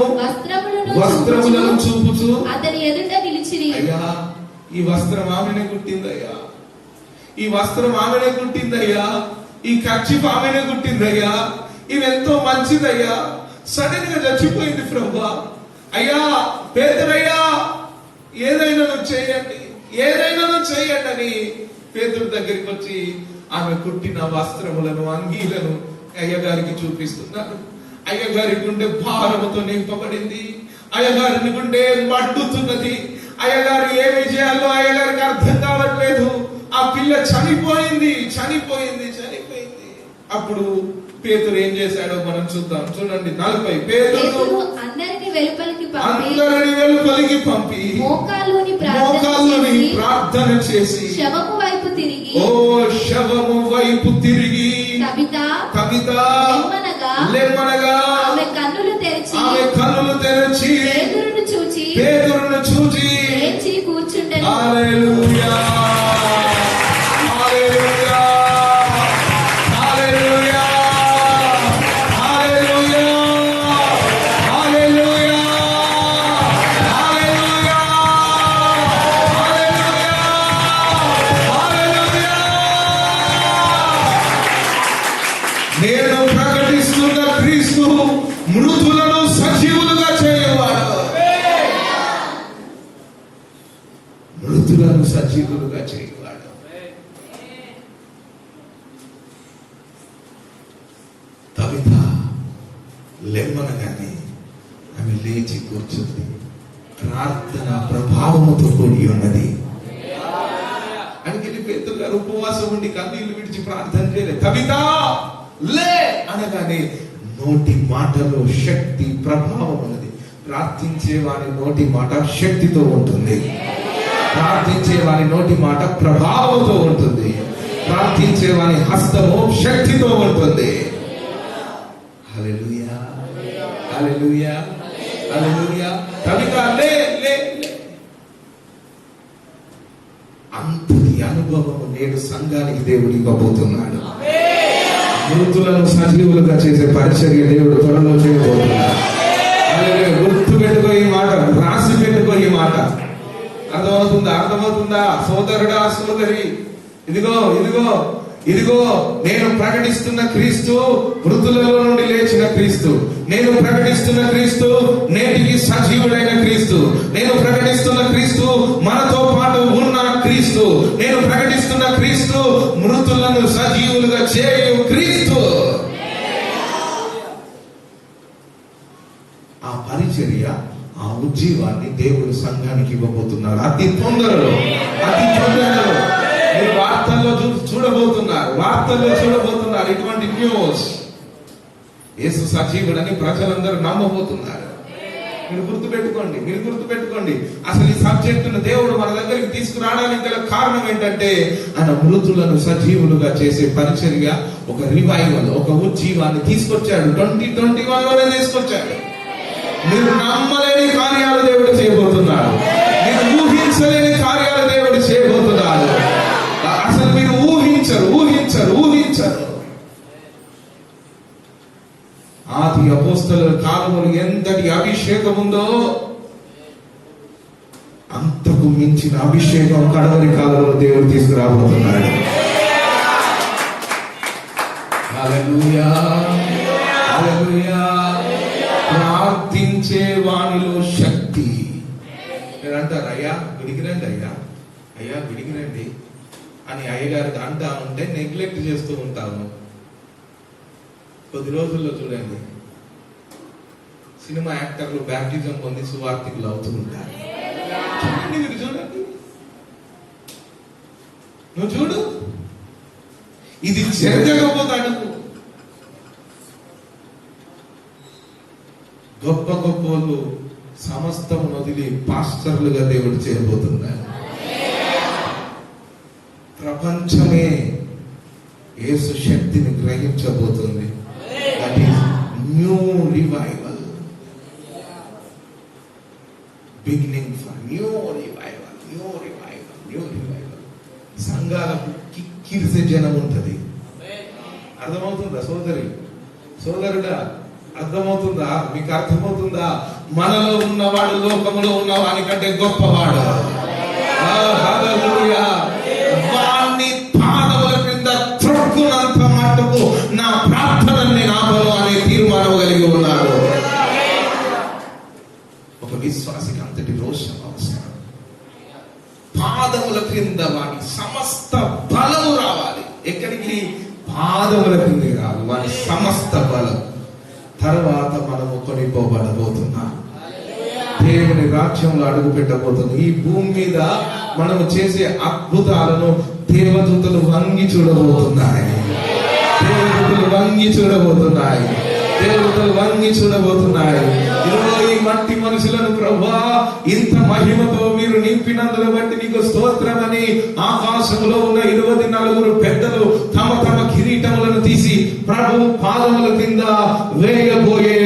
వస్త్రములను చూపుచు అతని ఎదుట నిలిచిరి. అయ్యా, ఈ వస్త్రం ఆమెనే కుట్టిందయ్యా, ఈ వస్త్రం ఆమెనే కుట్టిందయ్యా, ఈ కర్చీఫ్ ఆమెనే కుట్టిందయ్యా, ఇవెంతో మంచిదయ్యా, సడన్ గా చచ్చిపోయింది ప్రభువా. అయ్యా పేతురయ్యా, ఏదైనా చేయండి, ఏదైనా చేయండి అని పేతురు దగ్గరికి వచ్చి ఆమె కుట్టిన వస్త్రములను అంగీలను అయ్యగారికి చూపిస్తున్నారు. అయ్యగారి గుండె భారముతో నింపబడింది, అయ్యగారిని గుండె మండుతున్నది. అయ్యగారు ఏమి చేయాలో అయ్యగారికి అర్థం కావట్లేదు. ఆ పిల్ల చనిపోయింది. అప్పుడు పేతురు ఏం చేశాడో మనం చూద్దాం. చూడండి 40. పేతురు అందరిని వెలుపలికి పంపి మోకాళ్ళుని ప్రార్థన చేసి శవము వైపు తిరిగి కవిత లెమ్మనగా ఆమె కన్నులు తెరచి పేతురును చూచి లేచి కూర్చుండెను. హల్లెలూయా, హల్లెలూయా, హల్లెలూయా, హల్లెలూయా, హల్లెలూయా, హల్లెలూయా, హల్లెలూయా. నేను ప్రకటిస్తున్న క్రీస్తు మృతులను సజీవులుగా చేయవాడు. మృతులను సజీవులుగా చేయవాడు. కవిత లెమ్మనగానే ఆమె లేచి కూర్చుంది. ప్రార్థన ప్రభావముతో కూడి ఉన్నది. అందుకని పేతురు గారు ఉపవాసం ఉండి కన్నీళ్లు విడిచి ప్రార్థన చేయలేదు. కవిత లే అనగానే నోటి మాటలో శక్తి ప్రభావం ఉన్నది. ప్రార్థించే వారి నోటి మాట శక్తితో ఉంటుంది. ప్రార్థించే వారి నోటి మాట ప్రభావంతో ఉంటుంది. ప్రార్థించే వారి హస్తము శక్తితో ఉంటుంది. హల్లెలూయా, హల్లెలూయా, హల్లెలూయా. కవిత లే లే. అంతటి అనుభవము నేడు సంఘానికి దేవుడు ఇవ్వబోతున్నాడు. మృతులను సజీవులుగా చేసే పరిచర్య దేవుడు త్వరలో చేయబోతున్నాడు. గుర్తు పెట్టుకో ఈ మాట, రాసి పెట్టుకో ఈ మాట. అర్థమవుతుందా సోదరుడా, సోదరి? ఇదిగో నేను ప్రకటిస్తున్న క్రీస్తు మృతులలో నుండి లేచిన క్రీస్తు. నేను ప్రకటిస్తున్న క్రీస్తు నేటికి సజీవుడైన క్రీస్తు. నేను ప్రకటిస్తున్న క్రీస్తు మనతో పాటు ఉన్న క్రీస్తు. నేను ప్రకటిస్తున్న క్రీస్తు మృతులను సజీవులుగా చేయు క్రీస్తు. ఆ పరిచర్య, ఆ ఉజ్జీవాన్ని దేవుడు సంఘానికి ఇవ్వబోతున్నాడు. అతి తొందరలో మీరు వార్తల్లో చూడబోతున్నారు ఇటువంటి న్యూస్. యేసు సజీవుడని ప్రజలందరూ నమ్మబోతున్నారు. మీరు గుర్తుపెట్టుకోండి. అసలు ఈ సబ్జెక్టును దేవుడు మన దగ్గరికి తీసుకురావడానికి గల కారణం ఏంటంటే ఆయన మృతులను సజీవులుగా చేసే పరిచర్య, ఒక రివైవల్, ఒక ఉజ్జీవాన్ని తీసుకొచ్చాడు. 2021లోనే తీసుకొచ్చాడు. మీరు నమ్మలేని కార్యాలు దేవుడు చేయబోతున్నాడు. మీరు ఊహించలేని కార్యాలు దేవుడు చేయబోతున్నాడు. అసలు మీరు ఊహించరు. ఆది అపోస్తలుల కాలంలో ఎంతటి అభిషేకం ఉందో అంతకు మించిన అభిషేకం కడవరి కాలంలో దేవుడు తీసుకురాబోతున్నాడు. హల్లెలూయా, హల్లెలూయా. ప్రార్థించే వానిలో శక్తి. మీరు అంటారు, అయ్యా గుడికి రండి అని అయ్యగారికి అంటా ఉంటే నెగ్లెక్ట్ చేస్తూ ఉంటాము. కొద్ది రోజుల్లో చూడండి, సినిమా యాక్టర్లు బ్యాప్టిజం పొంది సువార్తికులు అవుతూ ఉంటారు. మీరు చూడండి, నువ్వు చూడు, ఇది జరగకపోతే అడుగు. గొప్ప వాళ్ళు సమస్తం వదిలి పాస్టర్లుగా దేవుడు చేయబోతున్నారు. ప్రపంచమే యేసు శక్తిని గ్రహించబోతుంది. That is new revival, beginning for new revival. New revival. సంఘాలకు కిక్కిరిసే జనం ఉంటుంది. అర్థమవుతుందా సోదరుడా? అర్థమవుతుందా? మీకు అర్థమవుతుందా? మనలో ఉన్నవాడు లోకములో ఉన్నవానికంటే గొప్పవాడు. హల్లెలూయా. వాణ్ణి పాదముల క్రింద త్రొక్కునంత మట్టుకు నా ప్రార్థనని ఆపను అనే తీర్మానం కలిగి ఉన్నాడు. ఒక విశ్వాసికి అంతటి రోషం అవసరం. పాదముల క్రింద వాడి సమస్త బలము రావాలి. ఎక్కడికి? పాదముల క్రిందకి రావాలి వాడి సమస్త బలం. తర్వాత మనము కొనిపోబడబోతున్నాం. దేవుని రాజ్యంలో అడుగు పెట్టబోతున్నాం. ఈ భూమి మీద మనము చేసే అద్భుతాలను దేవదూతలు వంగి చూడబోతున్నాయి. దేవదూతలు వంగి చూడబోతున్నాయి. ఇదిగో ఈ మట్టి మనుషులను ప్రభువా ఇంత మహిమతో మీరు నింపినందును బట్టి నీకు స్తోత్రమని ఆకాశంలో ఉన్న 24 పెద్దలు తమ తమ కిరీటములను తీసి ప్రభు పాదముల కింద వేయబోయే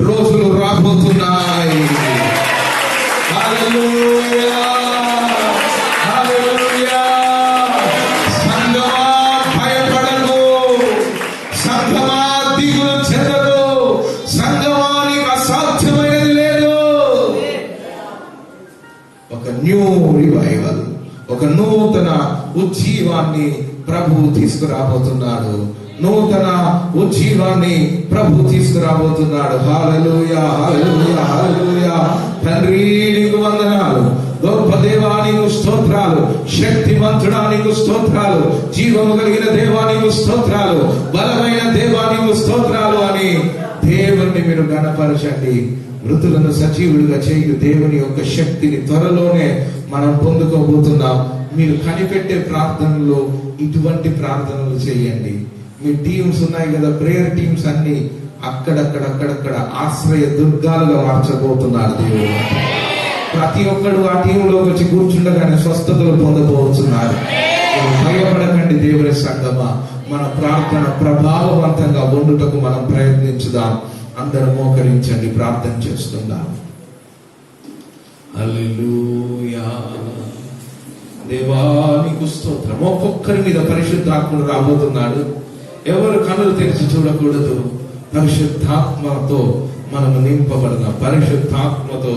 రోజులు రాబోతున్నాయి. హల్లెలూయా, హల్లెలూయా. సంగమా భయపడకు, సంగమా దిగులు చెందకు, సంగమానికి అసాధ్యమైనది లేదు. ఒక న్యూ రివైవల్, ఒక నూతన ఉజ్జీవాన్ని ప్రభువు తీసుకురాబోతున్నాడు. నూతన ఉజ్జీవాన్ని ప్రభు తీసుకురాబోతున్నాడు. హల్లెలూయా, హల్లెలూయా, హల్లెలూయా. తండ్రి నీకు వందనాలు. గొప్ప దేవా నీకు స్తోత్రాలు. శక్తివంతుడా నీకు స్తోత్రాలు. జీవము కలిగిన దేవా నీకు స్తోత్రాలు. బలమైన దేవా నీకు స్తోత్రాలు అని దేవుణ్ణి మీరు గణపరచండి. మృతులను సజీవులుగా చేయు దేవుని యొక్క శక్తిని త్వరలోనే మనం పొందుకోబోతున్నాం. మీరు కనిపెట్టే ప్రార్థనలు ఇటువంటి ప్రార్థనలు చేయండి. మీ టీమ్స్ ఉన్నాయి కదా, ప్రేయర్ టీమ్స్ అన్ని అక్కడక్కడ ఆశ్రయ దుర్గాలుగా మార్చబోతున్నారు దేవుడు. ప్రతి ఒక్కడు ఆ టీంలోకి వచ్చి కూర్చుండగానే స్వస్థతలు పొందబోతున్నారు. భయపడకండి దేవుని సంగమా. మన ప్రార్థన ప్రభావవంతంగా ఉండుటకు మనం ప్రయత్నించుదాం. అందరూ మోకరించండి, ప్రార్థన చేస్తుందాం. హల్లెలూయా. దేవా నీకు స్తోత్రం. ఒక్కొక్కరి మీద పరిశుద్ధాత్ముడు రాబోతున్నాడు. ఎవరు కనులు తెరిచి చూడకూడదు. పరిశుద్ధాత్మతో మనము నింపబడదాం. పరిశుద్ధాత్మతో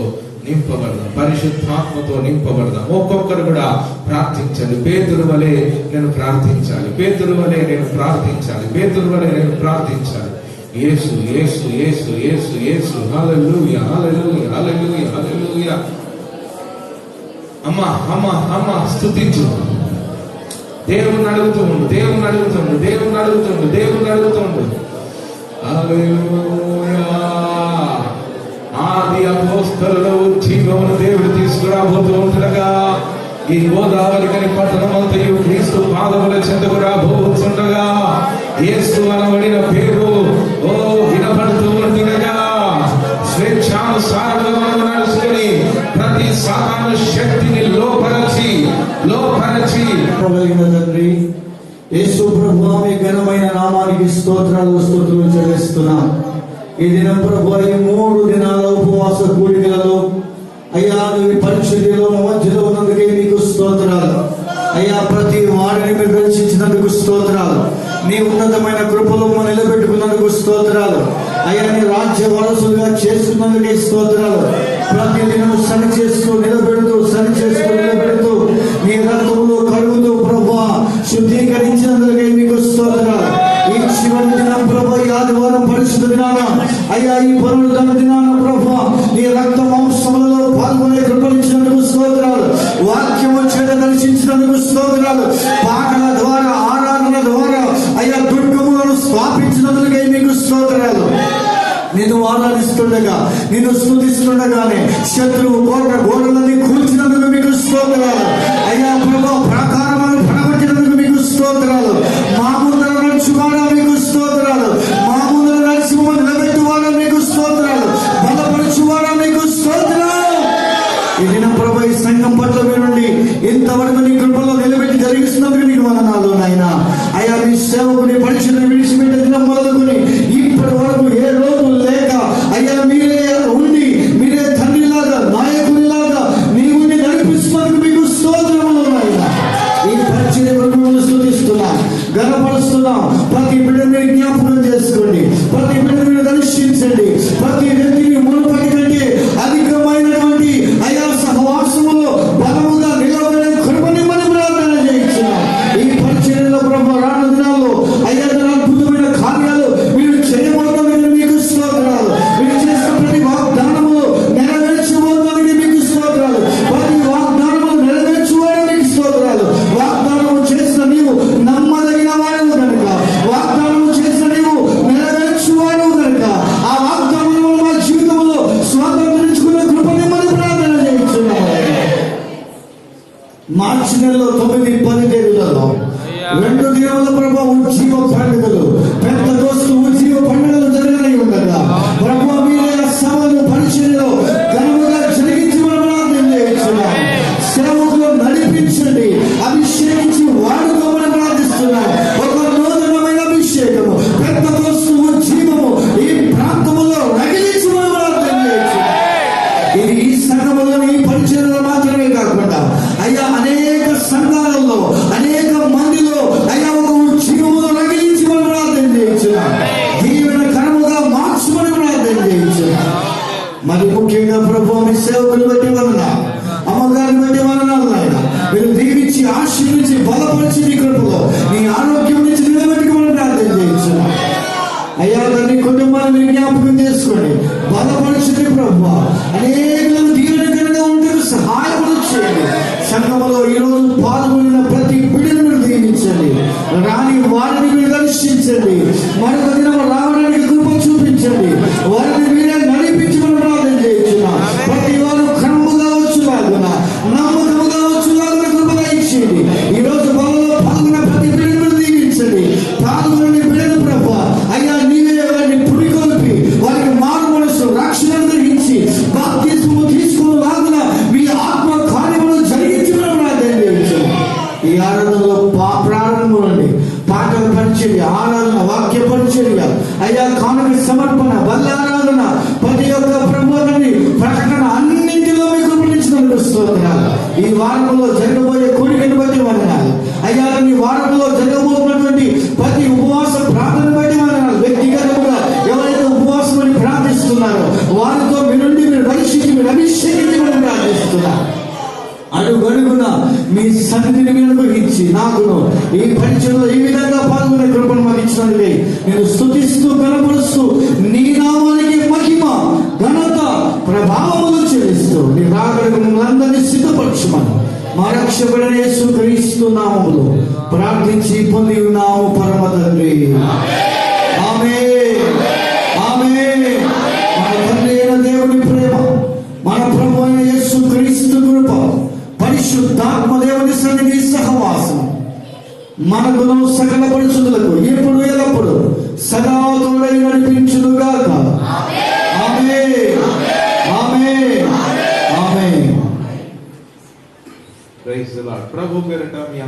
నింపబడదాం. ఒక్కొక్కరు కూడా ప్రార్థించండి. పేతురు వలె నేను ప్రార్థించాలి. యేసు యేసు యేసు యేసు యేసు. హల్లెలూయా, హల్లెలూయా, హల్లెలూయా, హల్లెలూయా. అమ్మా స్తుతించు. దేవుని అడుగుతుండు. హల్లెలూయా. ఆది అపోస్తలుల జీవమును దేవుడు తీసుకురాబోతూ ఉంటుండగా ఈ గోదావరి కని పట్టణమంతయు క్రీస్తు పాదముల చెంతకు రాబోతుండగా యేసు అనబడిన పేరు వినపడుతూ ఉంటుండగా స్వేచ్ఛానుసారంగా మనం నడుచుకొని ప్రతి సాతాను శక్తిని లోపరచి తండ్రి యేసు ప్రభువా మీ ఘనమైన నామానికి స్తోత్రాలు చెల్లిస్తున్నాం. ఈ దినం ప్రభువా ఈ 3 దినాల ఉపవాస కూడికలలో అయ్యా నువ్వు పరిచర్యలో మధ్యలో ఉన్నందుకే నీకు స్తోత్రాలు. అయ్యా ప్రతి వారిని మీరు దర్శించినందుకు స్తోత్రాలు. నీ ఉన్నతమైన కృపలో నిలబెట్టుకున్నందుకు స్తోత్రాలు. అయ్యా నీ రాజ్య వారసులుగా చేస్తున్నందుకే స్తోత్రాలు. ప్రతి దినం సరి చేస్తూ నిలబెడుతూ నీ రక్తంలో కడుగుతూ ప్రభువా శుద్ధీకరించినందుకే మీకు స్తోత్రాలు. ఈ చివరి దినం ప్రభు ఈ ఆదివారం పరిశుద్ధ దినాన అయ్యా ఈ పునరుద్ధరణ దినాన ప్రభు నీ రక్త మాంసములలో పాల్గొనే కృపలించినందుకు స్తోత్రాలు. వాక్యము చేత దర్శించినందుకు స్తోత్రాలు. పాటల ద్వారా ఆరాధన ద్వారా అయ్యా దుర్గములను స్థాపించినందుకే మీకు స్తోత్రాలు. నిన్ను ఆరాధిస్తుండగా నిన్ను స్తుతిస్తుండగానే శత్రువు గోడలన్నీ కూల్చినందుకు మీకు స్తోత్రాలు. అయ్యా ప్రభు ప్రాకారములను పడగొట్టినందుకు మీకు స్తోత్రాలు. మా ముందర నడుచువాడా మీకు స్తోత్రాలు. మా ముందర నడిచి నిలబెట్టువాడా మీకు స్తోత్రాలు. బలపరచువాడా మీకు స్తోత్రాలు. ఈ దినం ప్రభు ఈ సంఘం పట్ల మీరుండి ఇంతవరకు నీ కృపలో నిలబెట్టి జరిగిస్తున్నందుకు నీకు వందనాలు నాయన. అయ్యా మీ సేవకుని పరిచయం విడిచిపెట్టే దినం మొదలుకొని ఇప్పటి వరకు ఏ రోజు లేక అయ్యా మీరే ఉండి మీరే తండ్రిలాగా నాయకునిలాగా నీవు నడిపిస్తున్నందుకు మీకు మార్చి నెలలో 9-10 తేదీలలో 2 దినముల ప్రభు ఉజ్జీవ పండుగలు, పెద్ద దోస్తు ఉజ్జీవ పండుగలు జరగనై ఉండగా ప్రభు మీరే ఆ సభను పరిచర్యలో ఘనముగా జరిగించి సేవకులు నడిపించండి, అభిషేకించి వాడుకోమని ప్రార్థిస్తున్నాం. ఒక నూతనమైన అభిషేకము, పెద్ద దోస్తు ఉజ్జీవము ఈ ప్రాంతములో రగిలించమని ప్రార్థన చేయొచ్చు. ఇది ఈ సంఘములో ఈ పరిచర్యలో మాత్రమే కాకుండా అయ్యా అనేక సంఘాలలో అనేక మందిలో అయ్యా ఒక ఉజ్జీవములో రగిలించమని ప్రార్థన చేయొచ్చు. దీవెన కరముగా మార్చుమని ప్రార్థన చేయొచ్చు. మరి ముఖ్యంగా ప్రభు మీ సేవకులు బట్టి వలన, అమ్మగారిని బట్టి వలనాలు ఆయన మీరు దీవించి ఆశీర్వించి బలపరిచి నీ కృపలో నీ ఆరోగ్యం నుంచి నిలబెట్టుకోమని ప్రార్థన చేయొచ్చు. అయ్యా నీ కుటుంబాన్ని మీరు జ్ఞాపకం చేసుకోండి, బలపరిచింది ప్రభు. అనేక దీవెనకరంగా ఉంటే సహాయం చేయండి. సంఘములో ఈరోజు పాల్గొన్న ప్రతి బిడ్డను మీరు దీవించండి, రాని వారిని మీరు దర్శించండి, మరొక దినం రావడానికి కృప చూపించండి, వారిని మీరే నడిపించమని ప్రార్థన చేయించున్నా. ప్రతి వారు క్రమముగా వచ్చులాగున, నమ్మకముగా వచ్చులాగున కృప ఇచ్చేయండి. ఈ రోజు బలలో పాల్గొన్న ప్రతి బిడ్డను దీవించండి. పాల్గొని బిడ్డను ప్రభు అయ్యా నీవే వారిని పురికొల్పి వారికి మారు మనసు రక్షణ గ్రహించి బాప్తిస్మము తీసుకుని లాగున మీ ఆత్మ కార్యములు జరిగించమని ప్రార్థన చేయించున్నా. ఈ ఆరాధనలో ప్రారంభంలోని పాటల పరిచర్య, ఆరాధన, వాక్య పరిచర్య, అయ్యా కానుక సమర్పణ, బల్లారాధన, ప్రతి ఒక్క ప్రబోధని ప్రకటన అన్నింటిలో మీకు స్తోత్రాలు. ఈ వారంలో జరగబోయే కోరికను బట్టి వందనాలు అయ్యా. ఈ వారంలో జరగబోతున్నటువంటి ప్రతి ఉపవాస ప్రార్థన బట్టి వందనాలు. వ్యక్తిగతంగా ఎవరైతే ఉపవాసం అని ప్రార్థిస్తున్నారో వారితో మీ నుండి మీరు దర్శించి మీరు అభిషేకించమని ప్రార్థిస్తున్నారు. అడుగడుగున మీ సన్నిధిని మీరు అనుగ్రహించి నాకును ఈ పరిచయంలో ఈ విధంగా పాల్గొనే కృపను మాకు ఇచ్చినందుకే నేను స్తుతిస్తూ కనపరుస్తూ నీ నామానికి మహిమ ఘనత ప్రభావములు చెల్లిస్తూ నీ రాకడకు మమ్మల్ని సిద్ధపరచుమని మా రక్షకుడైన యేసుక్రీస్తు నామములో ప్రార్థించి పొంది ఉన్నాము పరమ తండ్రి. ఆమేన్, ఆమేన్. మన తండ్రి అయిన దేవుని ప్రేమ, మన ప్రభు అయిన యేసుక్రీస్తు కృప, పరిశుద్ధాత్మ దేవుని సన్నిధి సహవాసం మనకును సకల పరిశుద్ధులకు ఇప్పుడు ఎల్లప్పుడు సదా తోడై నడిపించునుగాక. Amen, amen, amen. Praise the lord. ప్రభు పేరిట మీ